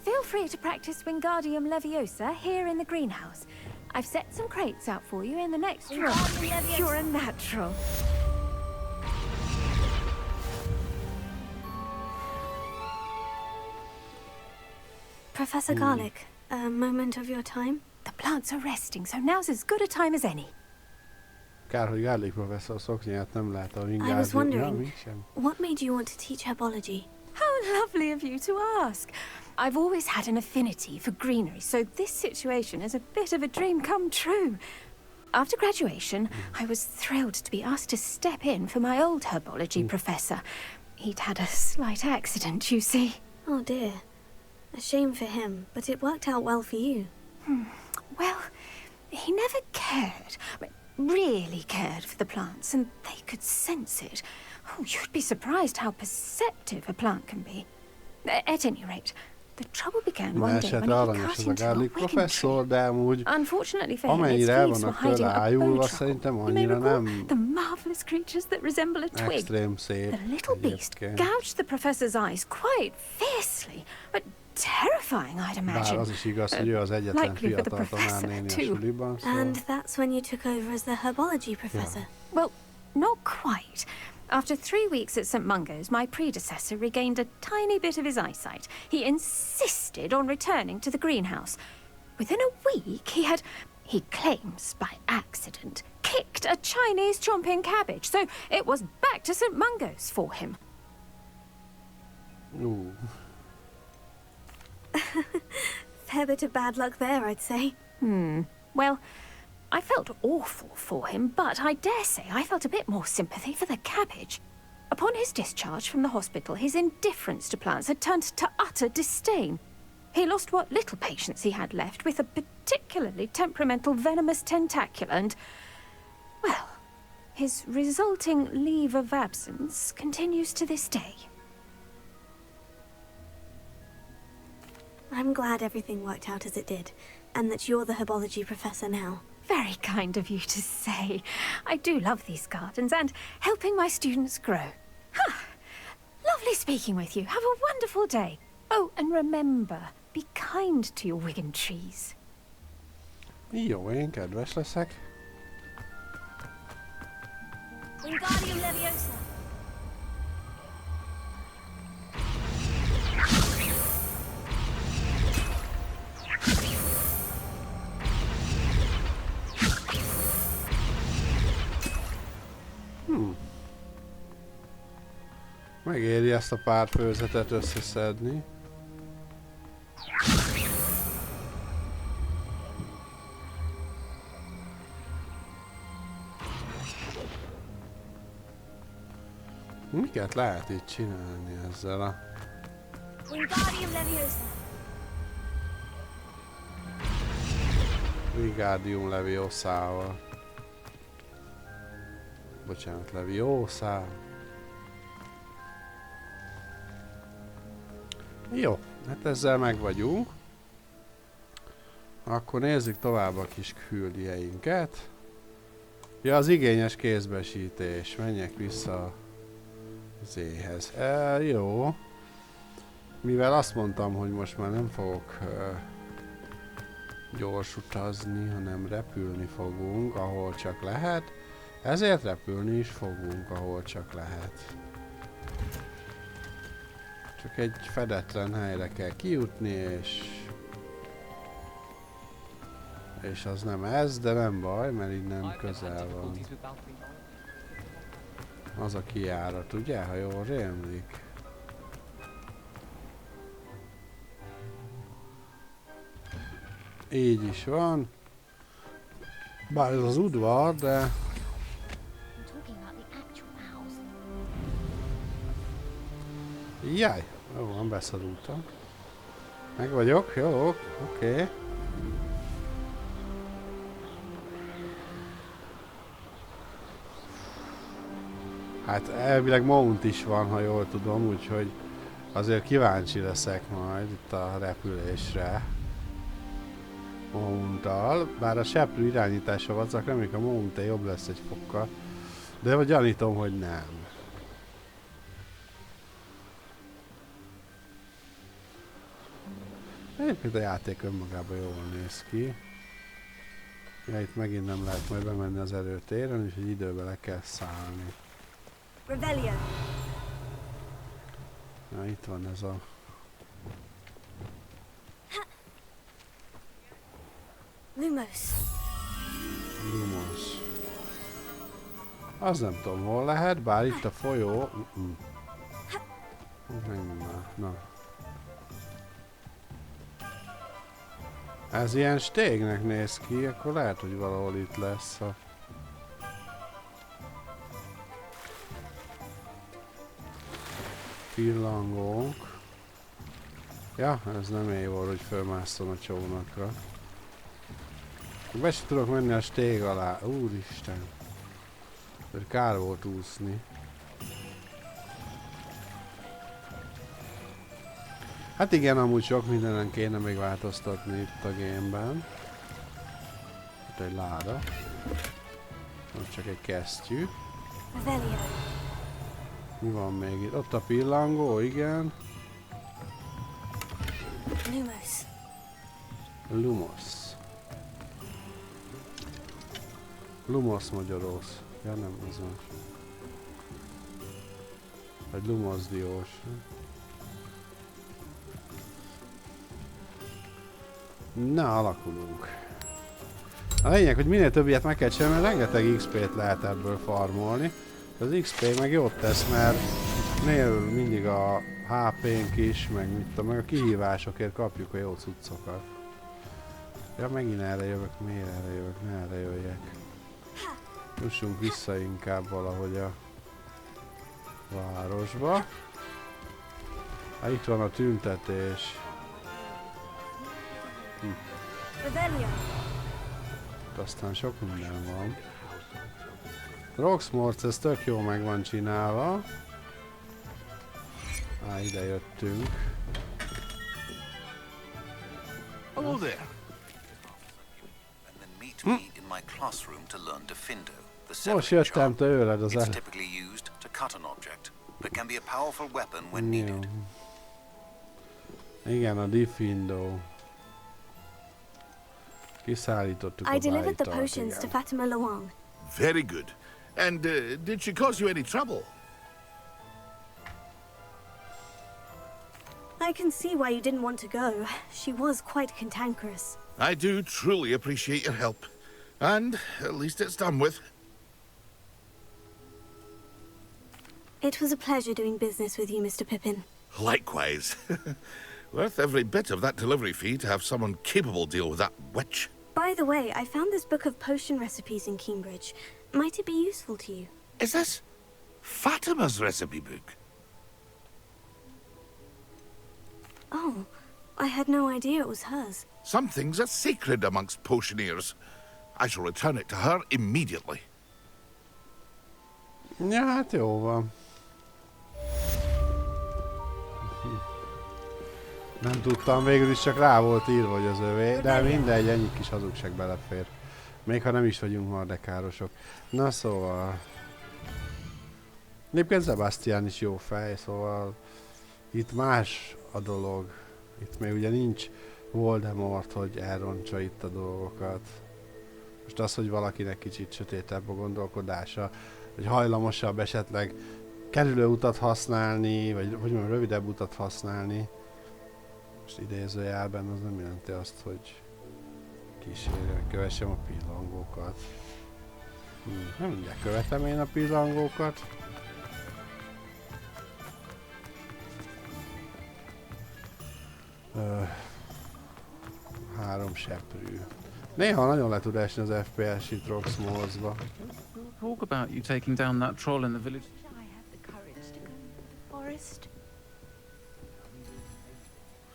Feel free to practice Wingardium Leviosa here in the greenhouse. I've set some crates out for you in the next room. You're a natural. Professor Garlick, a moment of your time? The plants are resting, so now's as good a time as any. Kár, hogy Garlick professzor szoknyát nem lát a Wingardium. I was wondering, Ja, what made you want to teach herbology? How lovely of you to ask. I've always had an affinity for greenery, so this situation is a bit of a dream come true. After graduation, I was thrilled to be asked to step in for my old herbology professor. He'd had a slight accident, you see. Oh dear. A shame for him, but it worked out well for you. Well, he never cared, really cared for the plants, and they could sense it. Oh, you'd be surprised how perceptive a plant can be. At any rate, the trouble began one day when he cut into a wicked professzor, de amúgy Unfortunately for him, its amennyire el leaves were vannak hiding tőle a ájulva, bow szerintem trouble. You may annyira recall nem the marvelous creatures that resemble a twig. extrém szép. The little beast egyébként. gouged the professor's eyes quite fiercely, but terrifying, I'd Bár imagine. az is igaz, hogy ő az egyetlen Likely for the fiatal professor, tanárnéni a too. suliban, szóval... And that's when you took over as the herbology professor. Well, not quite. After 3 weeks at St. Mungo's, my predecessor regained a tiny bit of his eyesight. He insisted on returning to the greenhouse. Within a week, he claims by accident, kicked a Chinese chomping cabbage, so it was back to St. Mungo's for him. Ooh. Fair bit of bad luck there, I'd say. Well, I felt awful for him, but I dare say I felt a bit more sympathy for the cabbage. Upon his discharge from the hospital, his indifference to plants had turned to utter disdain. He lost what little patience he had left with a particularly temperamental venomous tentacula and, well, his resulting leave of absence continues to this day. I'm glad everything worked out as it did, and that you're the herbology professor now. Very kind of you to say. I do love these gardens and helping my students grow. Lovely speaking with you. Have a wonderful day. Oh, and remember, be kind to your Wigan trees. Jó, én kedves leszek. Wingardium Leviosa. Megéri ezt a pár főzetet összeszedni. Miket lehet itt csinálni ezzel a... Wingardium Leviosa-val. Bocsánat, Leviosa. Jó, hát ezzel meg vagyunk. Akkor nézzük tovább a kis küldjeinket. Ja, az igényes kézbesítés. Menjek vissza az éhez. Jó. Mivel azt mondtam, hogy most már nem fogok gyors utazni, hanem repülni fogunk, ahol csak lehet. Ezért repülni is fogunk, ahol csak lehet. Csak egy fedetlen helyre kell kijutni, és az nem ez, de nem baj, mert innen közel van. Az a kijárat, ugye, ha jól rémlik? Így is van. Bár ez az udvar, de... Jaj, jó van, beszorultam. Meg vagyok, jó, oké. Hát elvileg mount is van, ha jól tudom, úgyhogy azért kíváncsi leszek majd itt a repülésre. Mounttal, bár a seprű irányítása vacak, reméljük a mount jobb lesz egy fokkal. De gyanítom, hogy nem. Egyébként a játék önmagában jól néz ki. Ja, itt megint nem lehet majd bemenni az előtéren, úgyhogy időbe le kell szállni. Rebellion. Na, itt van ez a... Lumos. Lumos. Az nem tudom, hol lehet, bár itt a folyó... Menjünk már, na. Ez ilyen stégnek néz ki, akkor lehet, hogy valahol itt lesz a... pillangónk. Ja, ez nem éj volt, hogy fölmászom a csónakra. Be se tudok menni a stég alá. Úristen. Kár volt úszni. Hát igen, amúgy sok mindenen kéne még változtatni itt a gameben. Itt egy láda. Ott csak egy kesztyű. Mi van még itt? Ott a pillangó, igen. Lumos. Lumos. Lumos magyaros. Ja, nem, az van. Vagy Lumos diós. Na, alakulunk. A lényeg, hogy minél több ilyet meg kell csinálni, mert rengeteg XP-t lehet ebből farmolni. Az XP meg jót tesz, mert mindig a HP-nk is, meg mit tudom, meg a kihívásokért kapjuk a jó cuccokat. Ja, megint erre jövök, miért erre jövök, ne erre jöjjek. Jussunk vissza inkább valahogy a városba. Hát itt van a tüntetés. Aztán sok minden van. Roxmorc, ez tök jó meg van csinálva. Ide jöttünk. Hello there. And then meet me in my classroom to learn Defindo, the Most jöttem tőled az It's typically used to cut an object, but can be a powerful weapon when needed. Igen, a Defindo. Kiszállítottuk a I delivered the bájtart, potions to igen. Fatima Luang. Very good. And did she cause you any trouble? I can see why you didn't want to go. She was quite cantankerous. I do truly appreciate your help. And at least it's done with. It was a pleasure doing business with you, Mr. Pippin. Likewise. Worth every bit of that delivery fee to have someone capable deal with that witch. By the way, I found this book of potion recipes in Cambridge. Might it be useful to you? Is this Fatima's recipe book? Oh, I had no idea it was hers. Some things are sacred amongst potioneers. I shall return it to her immediately. Ja, hát jó van. Nem tudtam, végül is csak rá volt írva, hogy az övé, de mindegy, ennyi kis hazugság belefér. Még ha nem is vagyunk mardekárosok. Na szóval... Egyébként Sebastian is jó fej, szóval... Itt más a dolog. Itt még ugye nincs Voldemort, hogy elrontsa itt a dolgokat. Most az, hogy valakinek kicsit sötétebb a gondolkodása, hogy hajlamosabb esetleg kerülő utat használni, vagy mondjam, rövidebb utat használni. Most idézőjelben az nem jelenti azt, hogy kövessem a pillangókat. Nem mindjárt követem én a pillangókat. Három seprű. Néha nagyon le tud esni az FPS itt Roxmolesba. Talk about you taking down that troll in the village. I have the courage to go into the forest.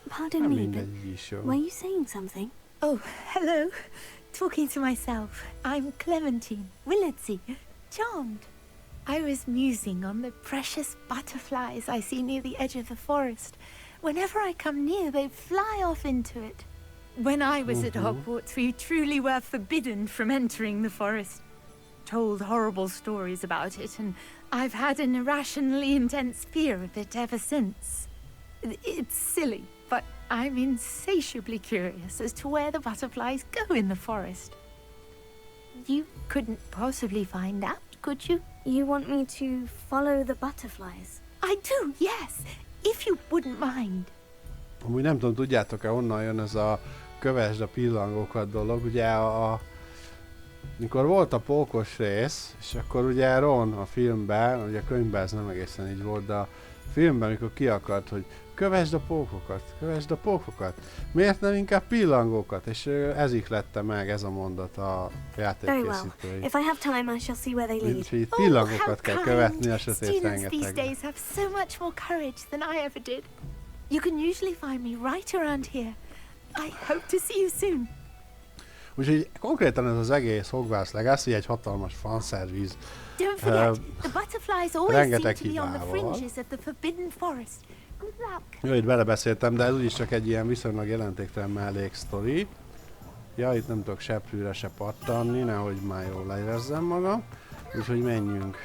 Pardon me, but were you saying something? Oh, hello. Talking to myself. I'm Clementine Willardsey. Charmed. I was musing on the precious butterflies I see near the edge of the forest. Whenever I come near, they fly off into it. When I was at Hogwarts, we truly were forbidden from entering the forest. Told horrible stories about it, and I've had an irrationally intense fear of it ever since. It's silly, but I'm insatiably curious as to where the butterflies go in the forest. You couldn't possibly find out, could you? You want me to follow the butterflies? I do, yes, if you wouldn't mind. Amúgy nem tudom, tudjátok-e, honnan jön ez a kövesd a pillangókat dolog, ugye mikor volt a pókos rész, és akkor ugye Ron a filmben, ugye a könyvben ez nem egészen így volt, de a filmben, amikor ki akart, hogy kövesd a pókokat, miért nem inkább pillangókat, és ez ihlette meg, ez a mondat a játékkészítői. If I have time, I shall see where they lead. Úgyhogy itt pillangókat kell követni a sötét Students these rengetegben. days have so much more courage than I ever did. You can usually find me right around here. I hope to see you soon. Úgyhogy konkrétan ez az egész Hogwarts Legacy egy hatalmas fanszerviz. Don't forget, the butterflies always rengeteg seem to be on the hibával. fringes of the Forbidden Forest. Good luck. Jó, itt belebeszéltem, de ez úgyis csak egy ilyen viszonylag jelentéktelen melléksztori. Ja, itt nem tudok seprűre se pattanni, nehogy már jól leérezzem magam. Úgyhogy menjünk.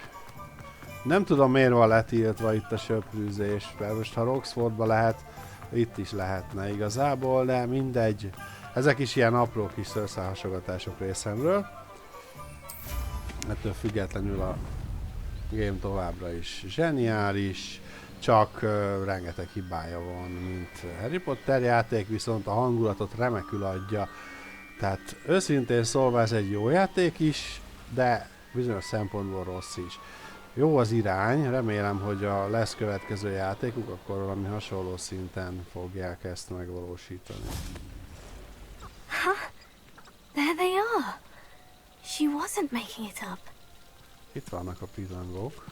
Nem tudom, miért van letiltva itt a söprűzés, mert most ha Roxfordba lehet, itt is lehetne igazából, de mindegy. Ezek is ilyen apró kis szőrszálhasogatások részemről. Ettől függetlenül a game továbbra is zseniális, csak rengeteg hibája van, mint Harry Potter játék, viszont a hangulatot remekül adja. Tehát őszintén szólva ez egy jó játék is, de bizonyos szempontból rossz is. Jó az irány, remélem, hogy a lesz következő játékuk, akkor valami hasonló szinten fogják ezt megvalósítani. Huh? There they are. She wasn't making it up. Itt vannak a pillangók.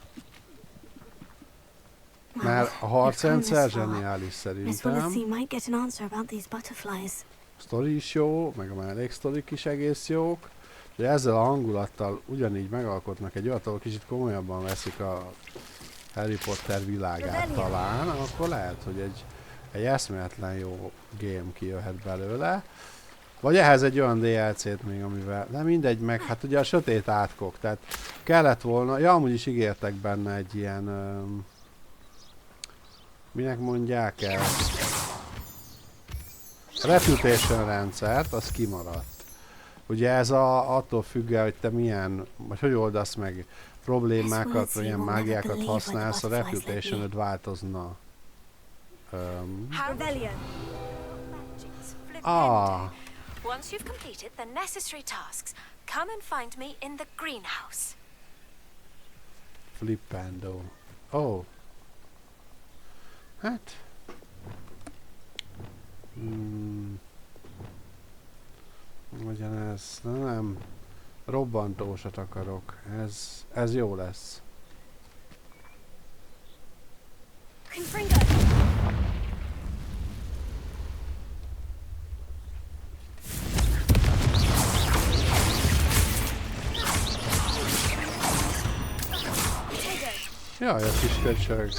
Mert a harcrendszer zseniális szerintem. might get an answer about these butterflies. A sztori is jó, meg a melléksztorik is egész jók. De ezzel a hangulattal ugyanígy megalkotnak egy olyat, ahol kicsit komolyabban veszik a Harry Potter világát talán, akkor lehet, hogy egy eszméletlen jó game kijöhet belőle. Vagy ehhez egy olyan DLC-t még, amivel... De mindegy, meg hát ugye a sötét átkok, tehát kellett volna... Ja, amúgy is ígértek benne egy ilyen... minek mondják ezt? Reputation rendszert, az kimaradt. Ugye ez attól függ, hogy te milyen, vagy hogy oldasz meg problémákat, vagy ilyen mágiákat használsz, a reputation-öd változna. Once you've completed the necessary tasks, come and find me in the greenhouse. Flippendo. Ó. Hát... Ugyanez, nem. Robbantósat akarok. Ez jó lesz. Jaj, a kis köcsög.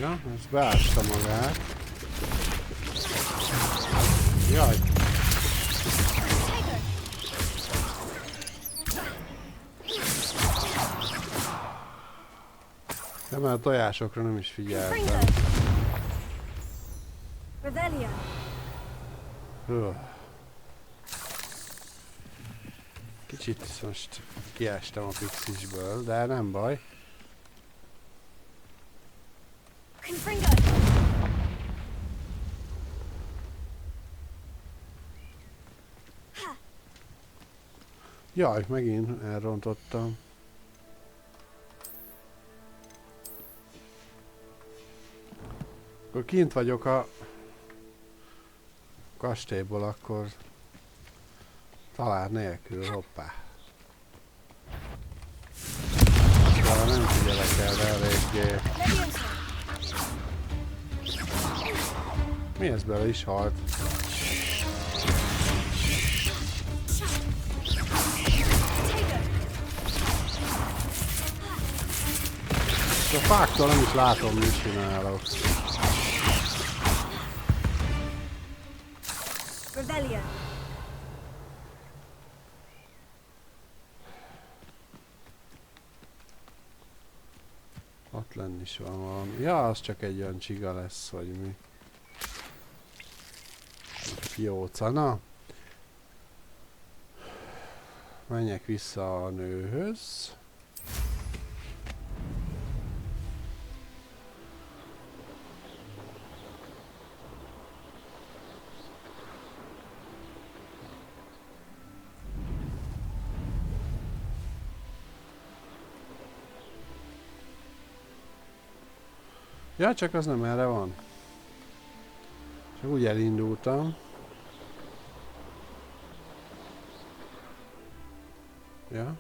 Ja, ez beásta magát. Jaj. De már a tojásokra nem is figyeltem. Kicsit most kiestem a pixisből, de nem baj. Jaj, megint elrontottam. Akkor kint vagyok a kastélyból, akkor talán nélkül, hoppá. Arra nem figyelek el eléggé. Mi ez, bele is halt? A fáktól nem is látom, mit csinálok. Ott lenni is van valami. Ja, az csak egy olyan csiga lesz, hogy mi. Fióca, na. Menjek vissza a nőhöz. Ja, csak az nem erre van. Csak úgy elindultam. Ja.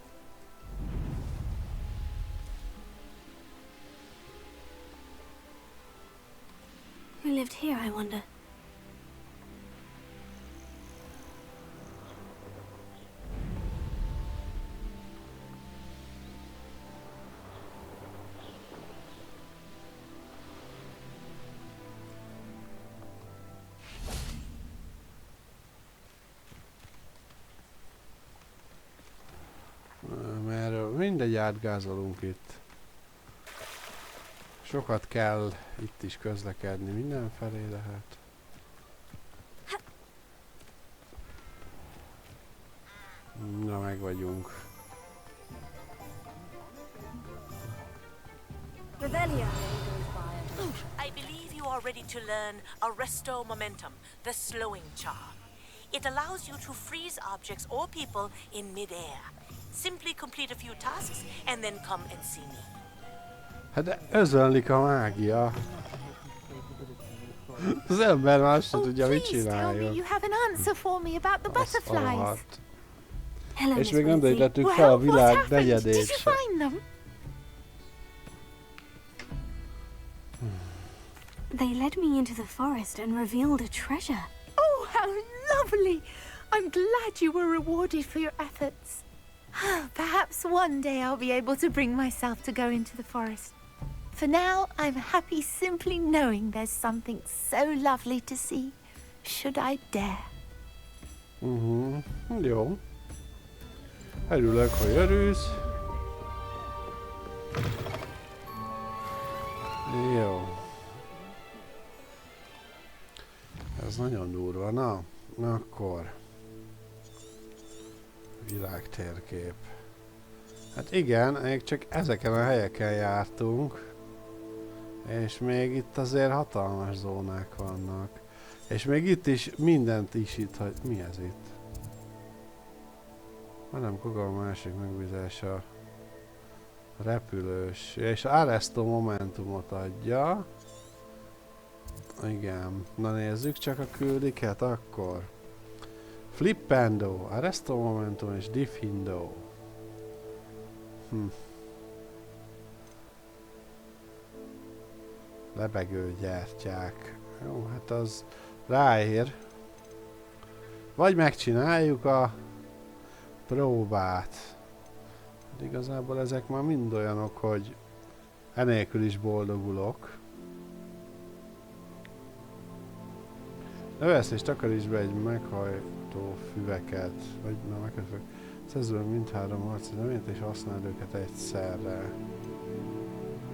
Who lived here, I wonder? Mindegy, átgázolunk itt. Sokat kell itt is közlekedni mindenfelé, de hát... Na, meg vagyunk. I believe you are ready to learn Arresto Momentum, the slowing charm. It allows you to freeze objects or people in mid-air. Simply complete a few tasks and then come and see me. Hát de özönlik a mágia. Az ember más se tudja, mit csináljon. You have an answer for me about the butterflies. És még nem derítettük fel a világ negyedét. Did you find them? They led me into the forest and revealed a treasure. Oh, how lovely! I'm glad you were rewarded for your efforts. Perhaps one day I'll be able to bring myself to go into the forest. For now, I'm happy simply knowing there's something so lovely to see, should I dare. Jó. Örülök, hogy örülsz. Jó. Ez nagyon durva, na. Akkor. Világtérkép. Hát igen, még csak ezeken a helyeken jártunk. És még itt azért hatalmas zónák vannak. És még itt is mindent is itt, hogy mi ez itt? Nem koga a másik megbízása. Repülős. És Arresto momentumot adja. Igen. Na nézzük csak a küldiket akkor. Flippendo, Arresto momentum és Diffindo. Lebegő gyertyák. Jó, hát az ráér. Vagy megcsináljuk a próbát. De igazából ezek már mind olyanok, hogy enélkül is boldogulok. Növesz és takaríts be egy meghajtó füveket. Vagy na meghajtó füveket. Szerzően mindhárom harci növényt és használd őket egyszerre.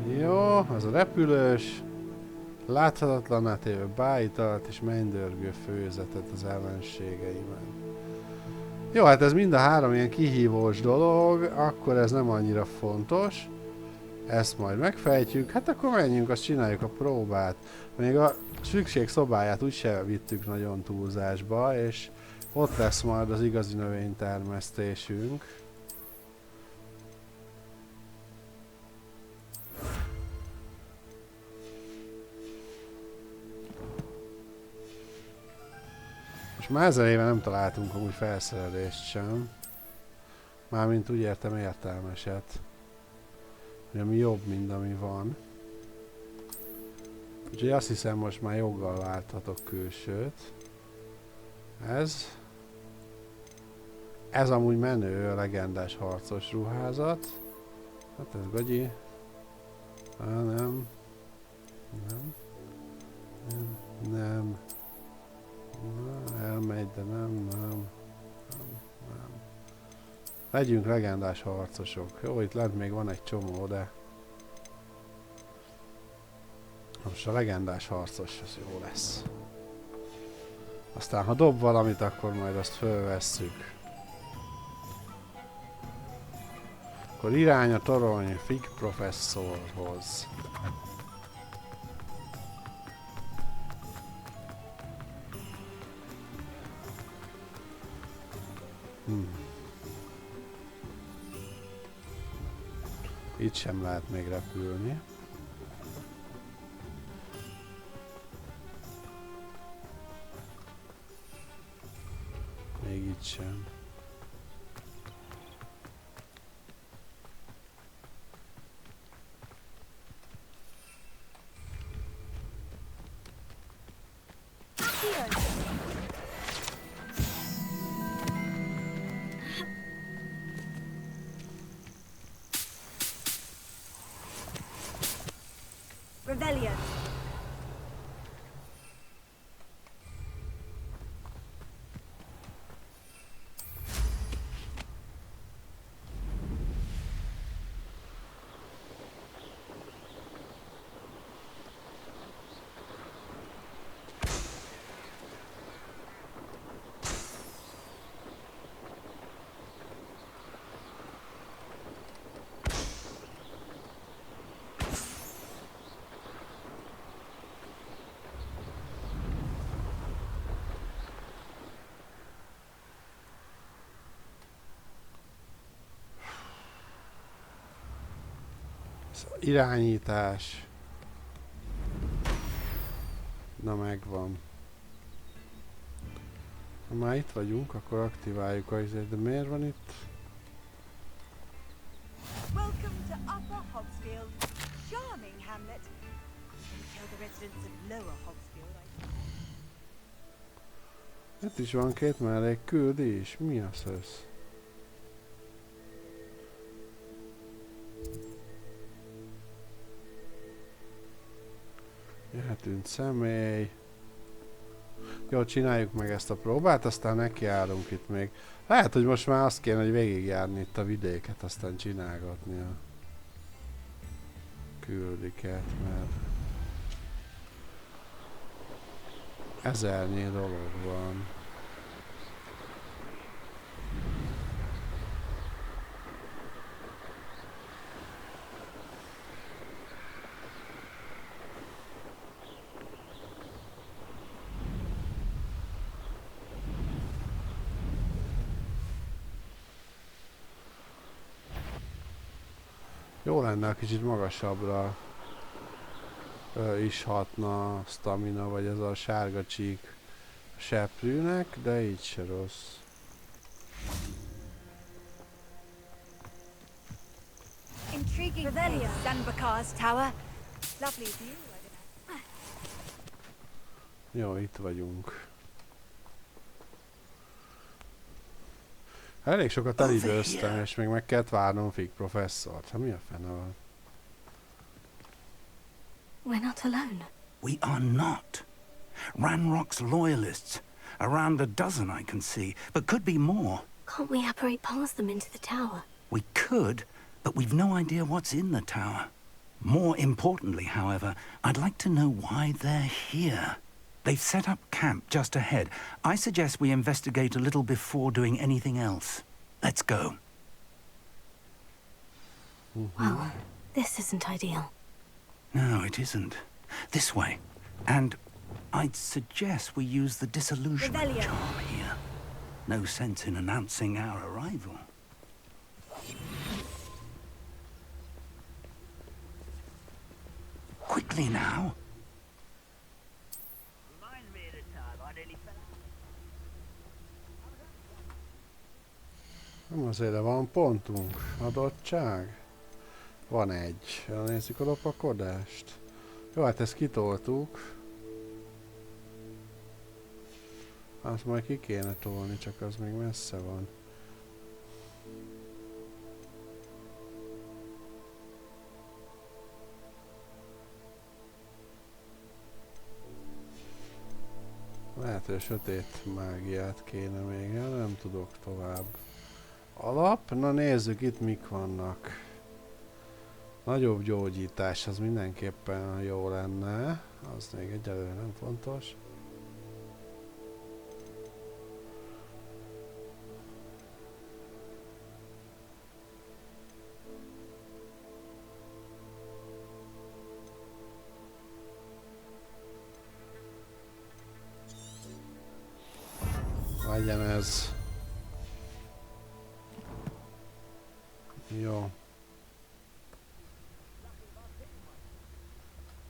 Jó, az a repülős. Láthatatlanná tévő bájitalt és mennydörgő főzetet az ellenségeiben. Jó, hát ez mind a három ilyen kihívós dolog, akkor ez nem annyira fontos. Ezt majd megfejtjük, hát akkor menjünk, azt csináljuk a próbát. Még a szükség szobáját úgyse vittük nagyon túlzásba, és ott lesz majd az igazi növénytermesztésünk. Már 1000 éve nem találtunk amúgy felszerelést sem. Mármint úgy értem értelmeset. Hogy ami jobb, mint ami van. Úgyhogy azt hiszem most már joggal válthatok külsőt. Ez. Ez amúgy menő, a legendás harcos ruházat. Hát ez gagyi. Nem. Nem. Nem. Elmegy, de nem. Legyünk legendás harcosok. Jó, itt lent még van egy csomó, de... Most a legendás harcos, az jó lesz. Aztán ha dob valamit, akkor majd azt fölvesszük. Akkor irány a torony Fig professzorhoz. Itt sem lehet még repülni. Még itt sem. Rebellion. Irányítás. Na megvan. Ha már itt vagyunk, akkor aktiváljuk a izét, de miért van itt? Welcome to Upper Hogsfield, charming hamlet. Tell the residents of Lower Hogsfield. Itt is van két mellékküldés. Mi az ez? Eltűnt személy. Jó, csináljuk meg ezt a próbát, aztán nekiállunk itt még. Lehet, hogy most már azt kéne, hogy végigjárni itt a vidéket, aztán csinálgatni a küldiket, mert ezernyi dolog van. Jó lenne, ha kicsit magasabbra is hatna a stamina, vagy ez a sárga csík a seprűnek, de így se rossz. Intriguing Zanbakar's tower. Lovely view. Jó, itt vagyunk. Elég sokat elidőztem, és még meg kellett várnom Fig professzort. Hát mi a fene van? We're not alone. We are not. Ranrock's loyalists. Around a dozen I can see, but could be more. Can't we apparate past them into the tower? We could, but we've no idea what's in the tower. More importantly, however, I'd like to know why they're here. They've set up camp just ahead. I suggest we investigate a little before doing anything else. Let's go. Well, this isn't ideal. No, it isn't. This way. And I'd suggest we use the disillusionment charm here. No sense in announcing our arrival. Quickly now. Nem azért, de van pontunk. Adottság? Van egy. Elnézzük a lopakodást. Jó, hát ezt kitoltuk. Azt majd ki kéne tolni, csak az még messze van. Lehet, hogy a sötét mágiát kéne még el, nem tudok tovább. Alap? Na nézzük, itt mik vannak. Nagyobb gyógyítás, az mindenképpen jó lenne. Az még egyelőre nem fontos. Legyen ez. Jó.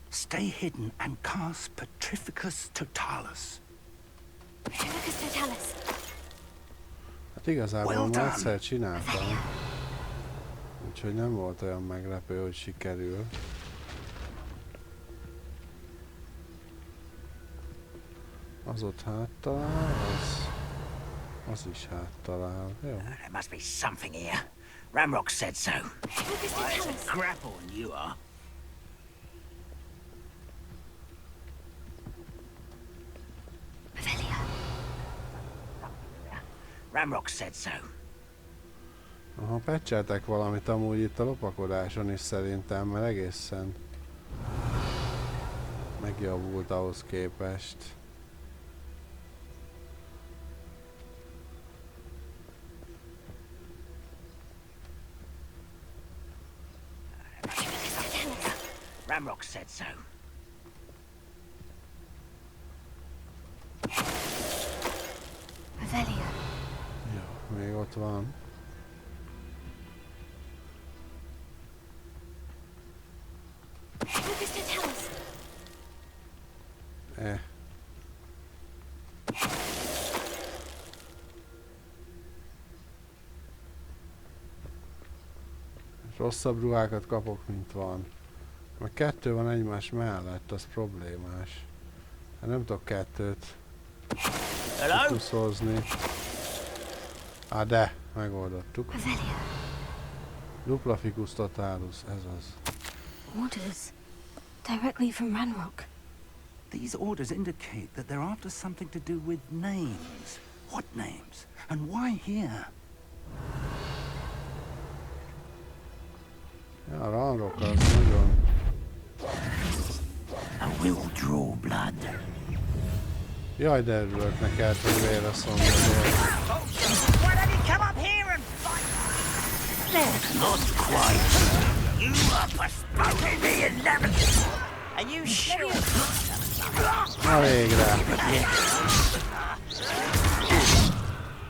Stay hidden and cast Petrificus Totalis. Petrificus Totalis. Hát igazából már egyszer csináltam. Úgyhogy nem volt olyan meglepő, hogy sikerül. Az ott háttalál, az is háttalál. Jó. There must be something here. Ramrock said so. Why, it's a grapple and you are. Ramrock said so. Aha, patcheltek valamit amúgy itt a lopakodáson is szerintem, mert egészen megjavult ahhoz képest. Ramrock said so. Revelia. Jó, még ott van. Petrificus Totalis. Rosszabb ruhákat kapok, mint van. Mert kettő van egymás mellett, az problémás. Hát nem tudok kettőt fikuszhozni. De, megoldottuk. Dupla ficus totalus, ez az. Orders. Directly from Ranrock. These orders indicate that they're after something to do with names. What names? And why here? Ja, Ranrock az nagyon... I will draw blood. Jaj, de örülök neked, hogy vére szomjadol. Why don't you come up here and fight? Not quite. You are postponing the 11th. Are you sure? Na végre!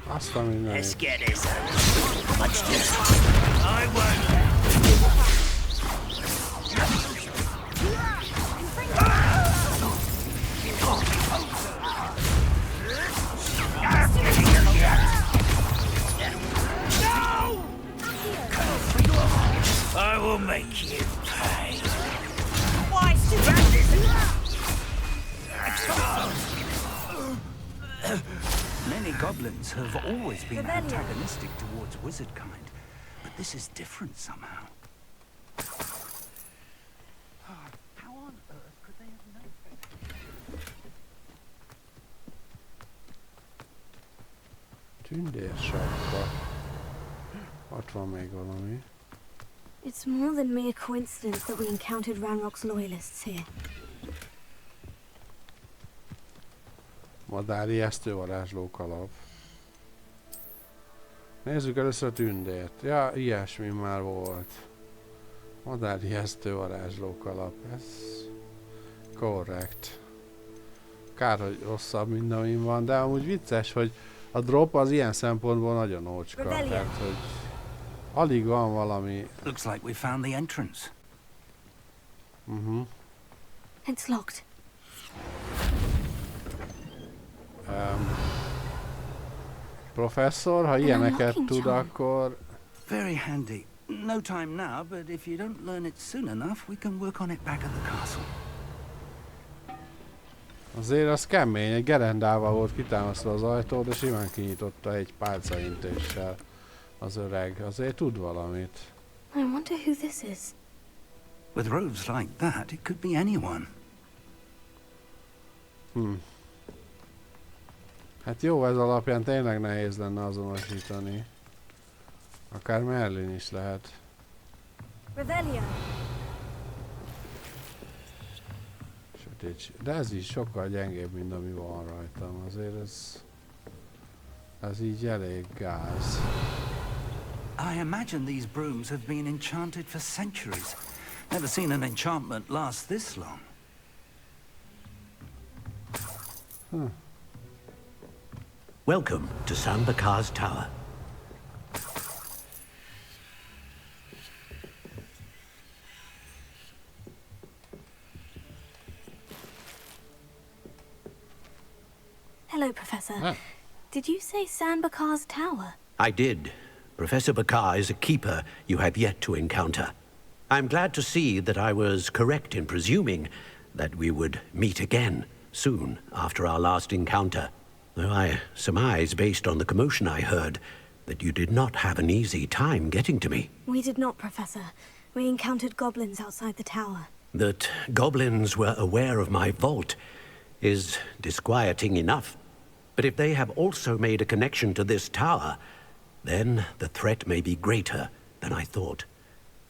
Azt a mindenit. Let's get this. Much this. I won't. I will make you pay. Why, Many goblins have always been antagonistic towards wizard kind, but this is different somehow. How on earth could they have known? Tündérsapka. Ott van még valami. It's more than mere coincidence that we encountered Ranrock's loyalists here. Madárijesztő varázsló kalap. Nézzük először a tündért. Ja, ilyesmi már volt. Madárijesztő varázsló kalap. Ez korrekt. Kár, hogy rosszabb, mint amin van, de amúgy vicces, hogy a drop az ilyen szempontból nagyon ócska. Tehát, hogy alig van valami. Looks like we found the entrance. It's locked. Professzor, ha ilyeneket tud, akkor... Very handy. No time now, but if you don't learn it soon enough, we can work on it back at the castle. Azért az kemény, egy gerendával volt kitámasztva az ajtó, de simán kinyitotta egy pálcaintéssel az öreg. Azért tud valamit. I wonder who this is. With robes like that, it could be anyone. Hát jó, ez alapján tényleg nehéz lenne azonosítani. Akár Merlin is lehet. Revelio. Sötét, de ez is sokkal gyengébb, mint ami van rajtam. Azért ez így elég gáz. I imagine these brooms have been enchanted for centuries. Never seen an enchantment last this long. Welcome to Sambakar's Tower. Hello, Professor. Did you say Sambakar's Tower? I did. Professor Bakar is a keeper you have yet to encounter. I'm glad to see that I was correct in presuming that we would meet again soon after our last encounter. Though I surmise, based on the commotion I heard, that you did not have an easy time getting to me. We did not, Professor. We encountered goblins outside the tower. That goblins were aware of my vault is disquieting enough. But if they have also made a connection to this tower, then the threat may be greater than I thought.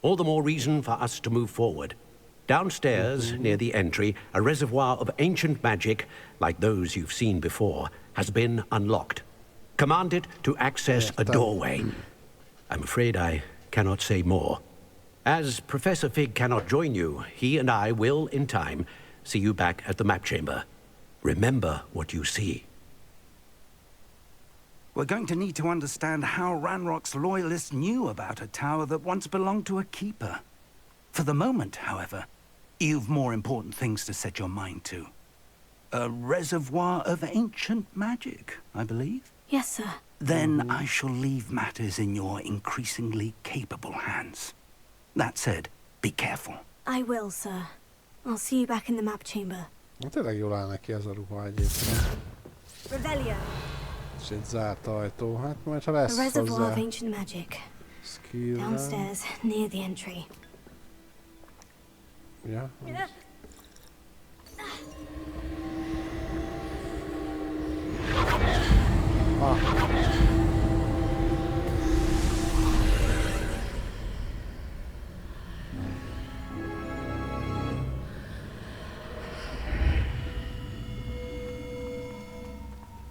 All the more reason for us to move forward. Downstairs, near the entry, a reservoir of ancient magic, like those you've seen before, has been unlocked. Command it to access a doorway. I'm afraid I cannot say more. As Professor Fig cannot join you, he and I will, in time, see you back at the map chamber. Remember what you see. We're going to need to understand how Ranrock's loyalists knew about a tower that once belonged to a keeper. For the moment, however, you've more important things to set your mind to. A reservoir of ancient magic, I believe? Yes, sir. Then I shall leave matters in your increasingly capable hands. That said, be careful. I will, sir. I'll see you back in the map chamber. Tényleg jól áll neki ez a ruha egyébként. Revelio. És egy zárt ajtó, hát majd ha lesz A reservoir hozzá of ancient magic. skill. Downstairs, near the entry. Ja.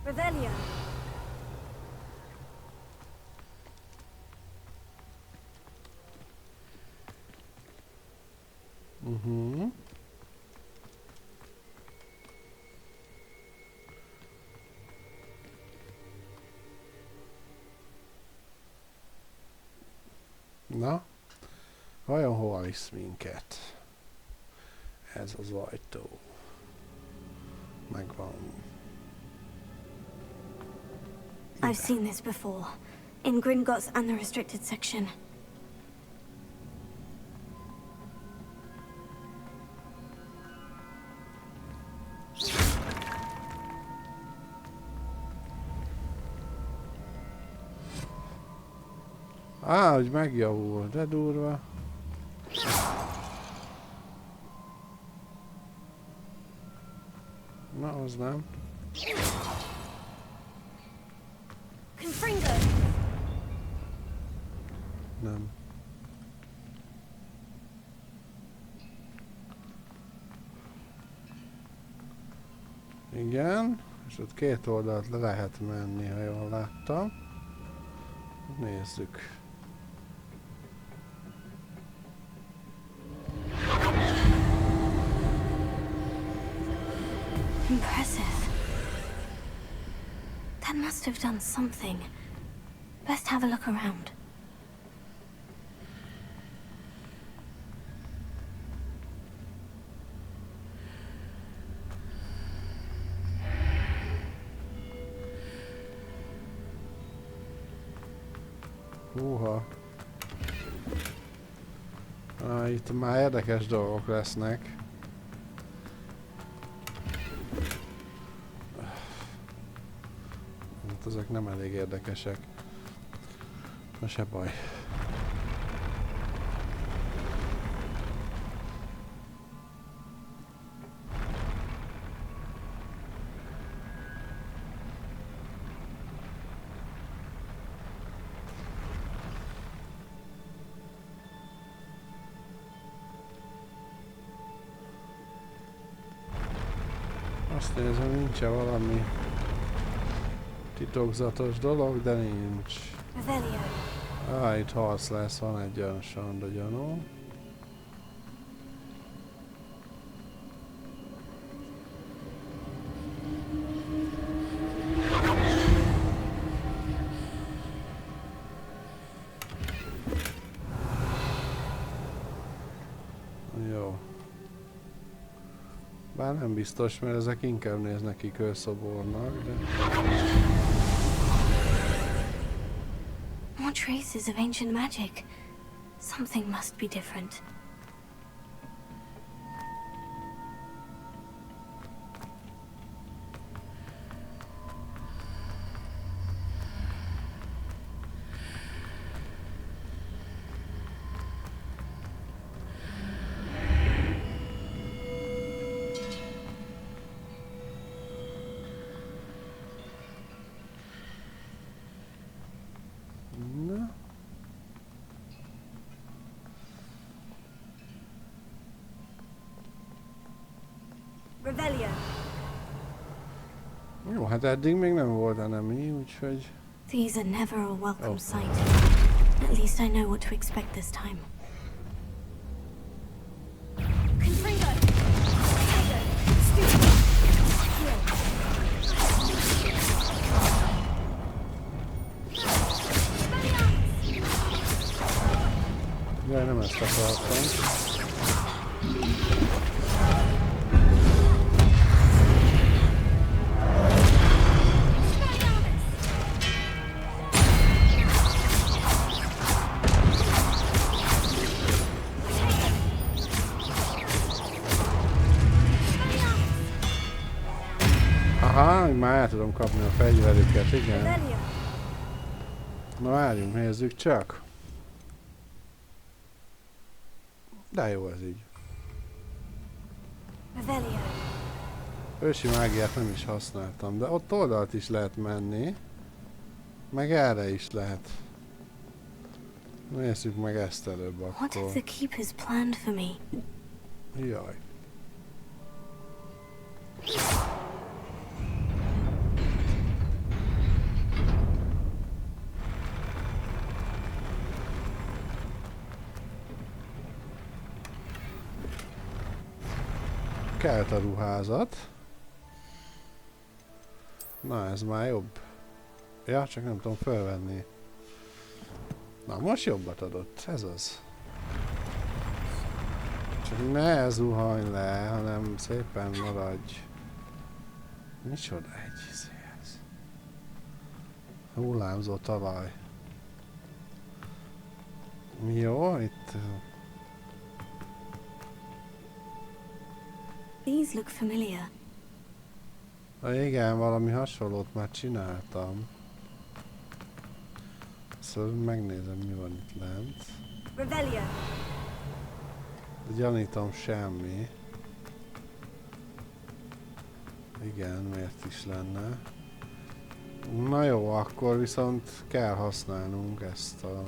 Revelio. Na, vajon hova visz minket? Ez az ajtó. Megvan. I've seen this before. In Gringotts and the restricted section. Á, hogy megjavul, de durva. Na, az nem. Nem. Igen, és ott két oldalt le lehet menni, ha jól láttam. Nézzük. Impressive. That must have done something. Best have a look around. Húha. Itt már érdekes dolgok lesznek. Hát ezek nem elég érdekesek. Na se baj. Azt nézem, nincs-e valami titokzatos dolog, de nincs. Itt harc lesz, van egy olyan sanda gyanú. Jó. Bár nem biztos, mert ezek inkább néznek ki kőszobornak, de... More traces of ancient magic. Something must be different. Jó, hát eddig még nem volt enemi, úgyhogy... These are never a welcome sight. At least I know what to expect this time. Jaj, nem ezt akartam. Aha, már el tudom kapni a fegyverüket, igen. Na várjunk, nézzük csak. De jó ez így. Ősi mágiát nem is használtam, de ott oldalt is lehet menni. Meg erre is lehet. Nézzük meg ezt előbb akkor. What have the keepers planned for me? Jaj. Kelt a ruházat. Na, ez már jobb. Ja, csak nem tudom felvenni. Na, most jobbat adott. Ez az. Csak ne zuhanj le, hanem szépen maradj. Micsoda egy izéhez. Hullámzó talaj. Jó, itt... These look familiar. Igen, valami hasonlót már csináltam. Szóval megnézem, mi van itt lent. Revelio. Gyanítom, semmi. Igen, miért is lenne. Na jó, akkor viszont kell használnunk ezt a...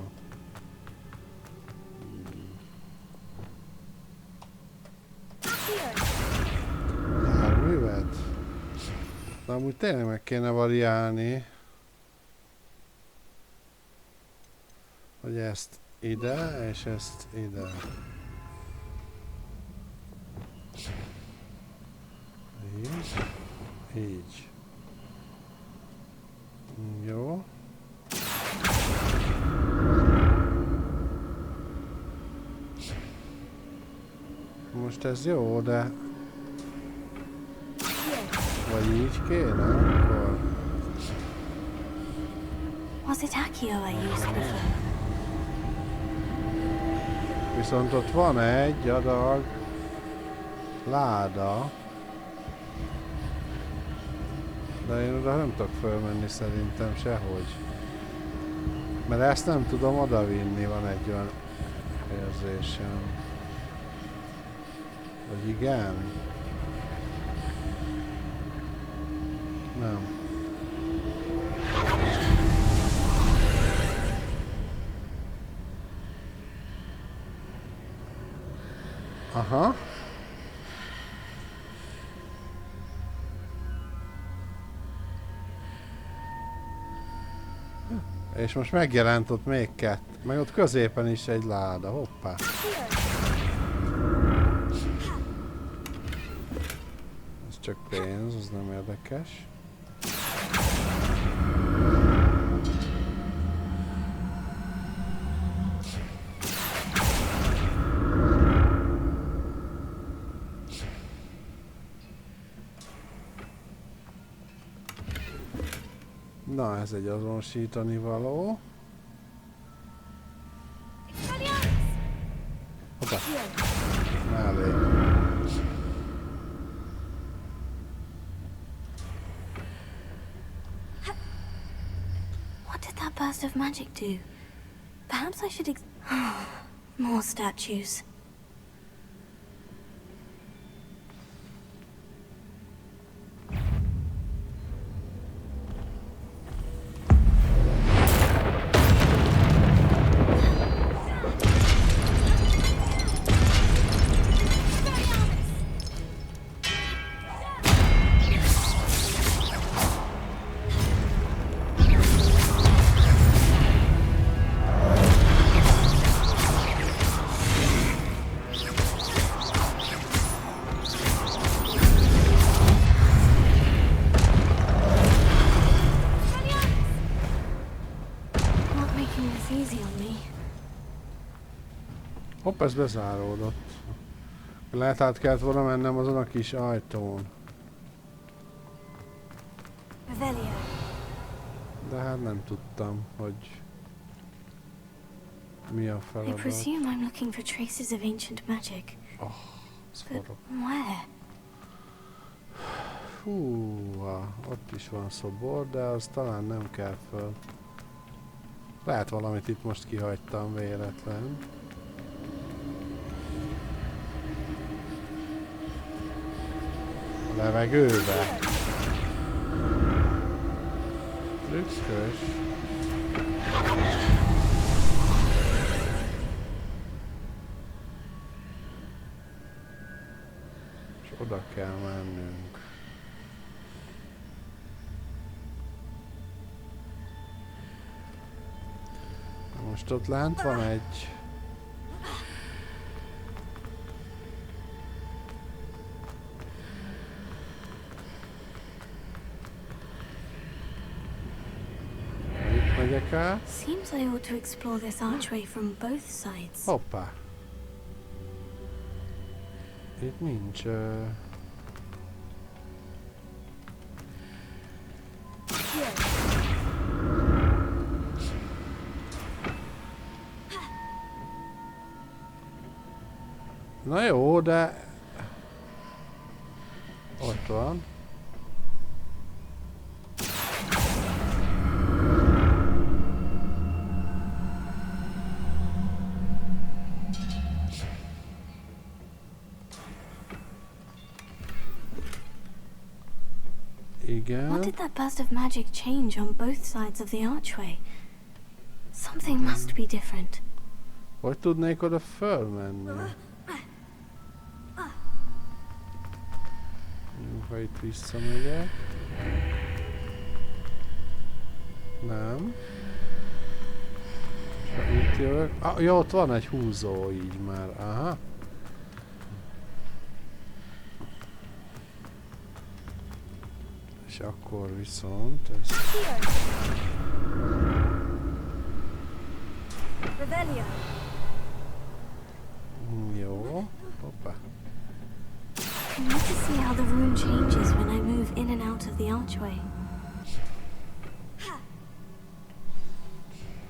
járművet. De amúgy tényleg meg kéne variálni. Hogy ezt ide, és ezt ide. Így. Így. Jó. Most ez jó, de... vagy így kéne, akkor... Was it Accio I used before? Viszont ott van egy adag láda. De én oda nem tudok fölmenni szerintem sehogy. Mert ezt nem tudom odavinni, van egy olyan érzésem. Vagy igen? Nem. Aha. És most megjelent ott még kettő. Meg ott középen is egy láda. Hoppá. Ez csak pénz, az nem érdekes. Na, ez egy azonosítani való. Hoppá. Mellé. What did that burst of magic do? Perhaps I should more statues. Hopp, ez bezáródott. Lehet át kellett volna mennem azon a kis ajtón. De hát nem tudtam, hogy mi a feladat. I presume I'm looking for traces of ancient magic. Oh, ez forró. Where? Hú, ott is van szobor, de az talán nem kell föl. Lehet valamit itt most kihagytam véletlen. A levegőbe. Trükkös. És oda kell mennünk. Most ott lent van egy... Itt megyek át. Seems I ought to explore this archway from both sides. Hoppá. Itt nincs... Na jó, de... Ott van. Igen. What did that burst of magic change on both sides of the archway? Something must be different. Hogy tudnék oda fölmenni? Ha itt visszamegyek. Nem. Ha itt jövök. Ah, ja, ott van egy húzó így már. Aha. És akkor viszont ez... Jó. Hoppá. I need to see how the room changes when I move in and out of the archway.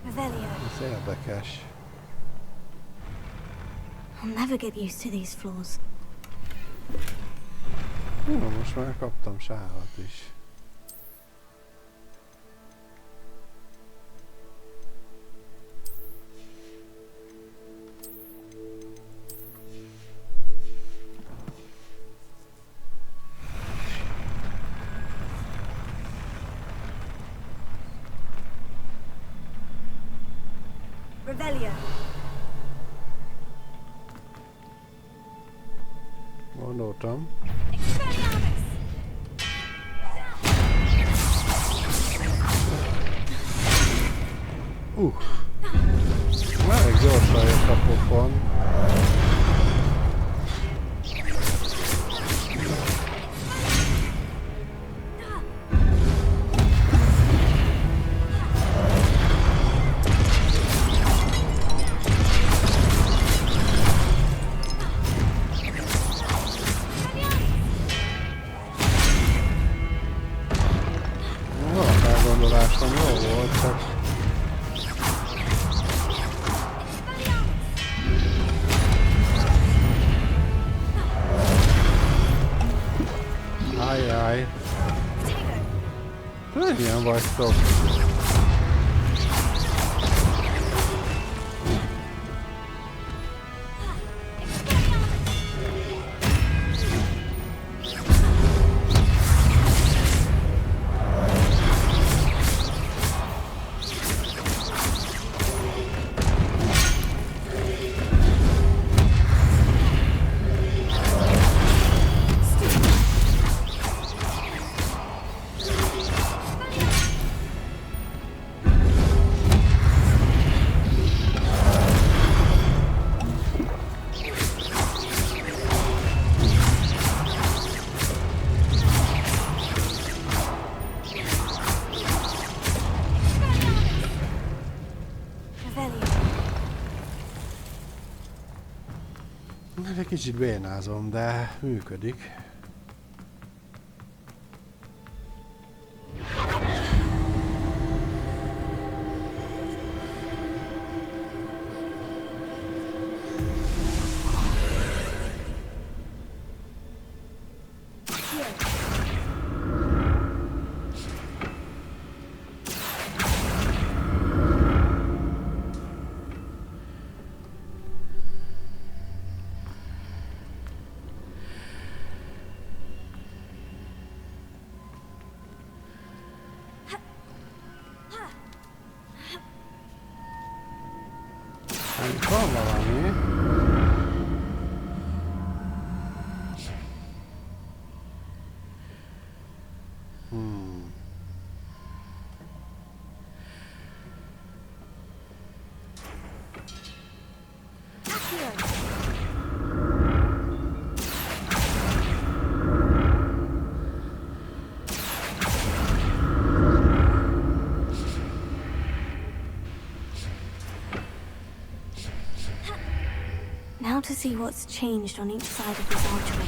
Revelio. Ez érdekes. I'll never get used to these floors. Most már kaptam sávat is. Revelio. Gondoltam. Elég gyorsan jött a pofon. Elgondolásom jó volt, csak... Ajjaj. Milyen vagytok? Egy kicsit bénázom, de működik. Van valami. Now to see what's changed on each side of this archway.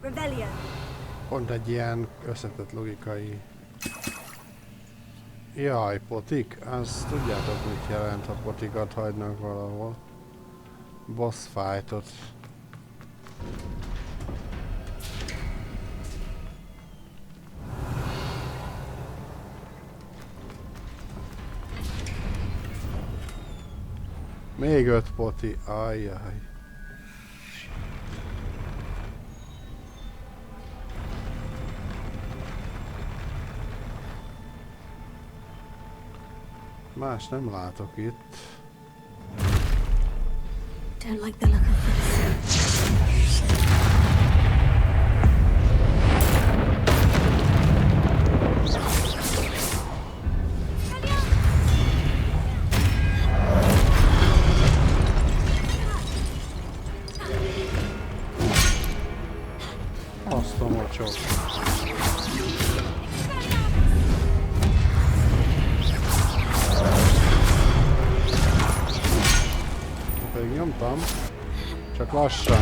Revelio. Pont egy ilyen összetett logikai... Jaj, potik? Azt tudjátok, mit jelent, ha potikat hagynak valahol. Boss fightot. Még 5 poti, ajjaj. Más nem látok itt. Don't like the look of this. Azt a mocsok. Pedig nyomtam, csak lassan.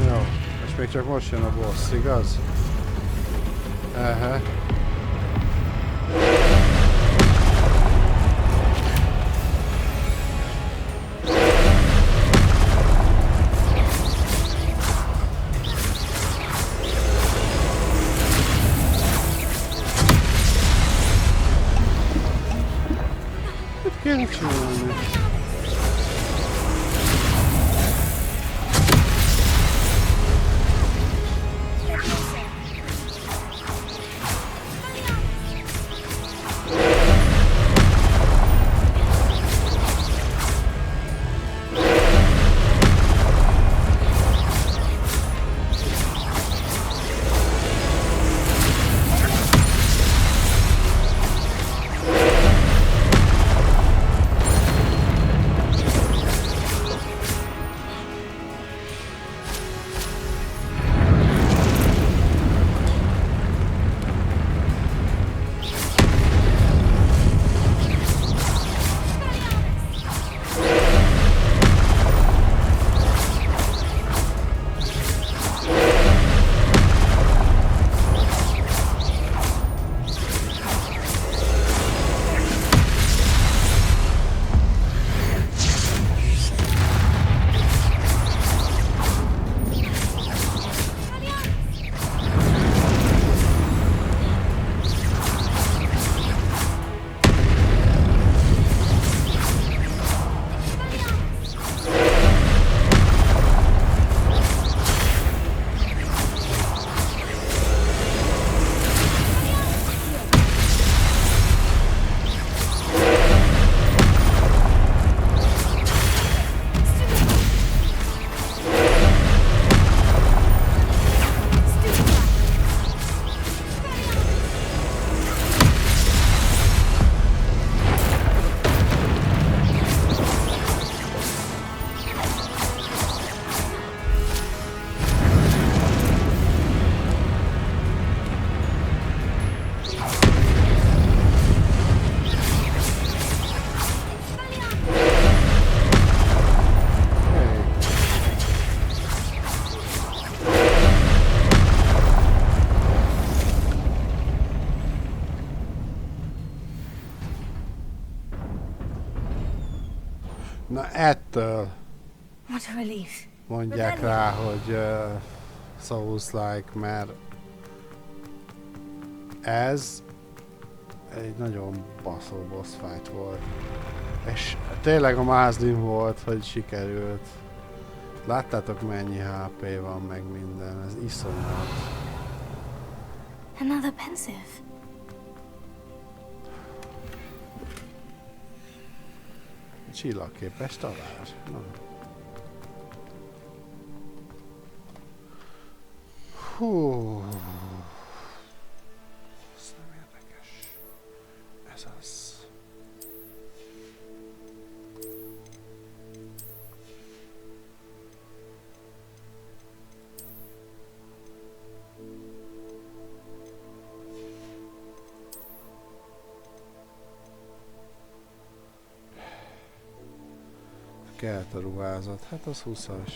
Jó, és még csak most jön a boss, igaz? Ehe. Kéne csinálni. Na ettől What a relief. mondják rá, hogy Souls-like, mert ez egy nagyon baszó boss fight volt. És tényleg a mázlim volt, hogy sikerült. Láttátok mennyi HP van, meg minden, ez iszonyat. Another pensive. Csillagképes talál. Na. Hú. Ez nem érdekes. Ez az. Kelt a ruházat, hát az 20-as.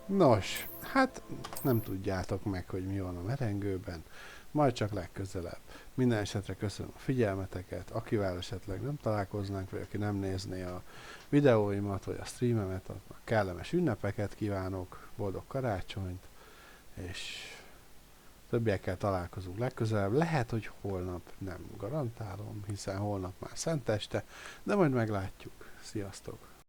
Nos, hát nem tudjátok meg, hogy mi van a merengőben, majd csak legközelebb. Minden esetre köszönöm a figyelmeteket, akivel esetleg nem találkoznánk, vagy aki nem nézné a videóimat, vagy a streamemet, aznak kellemes ünnepeket kívánok, boldog karácsonyt, és többiekkel találkozunk legközelebb. Lehet, hogy holnap, nem garantálom, hiszen holnap már szenteste, de majd meglátjuk. Sziasztok!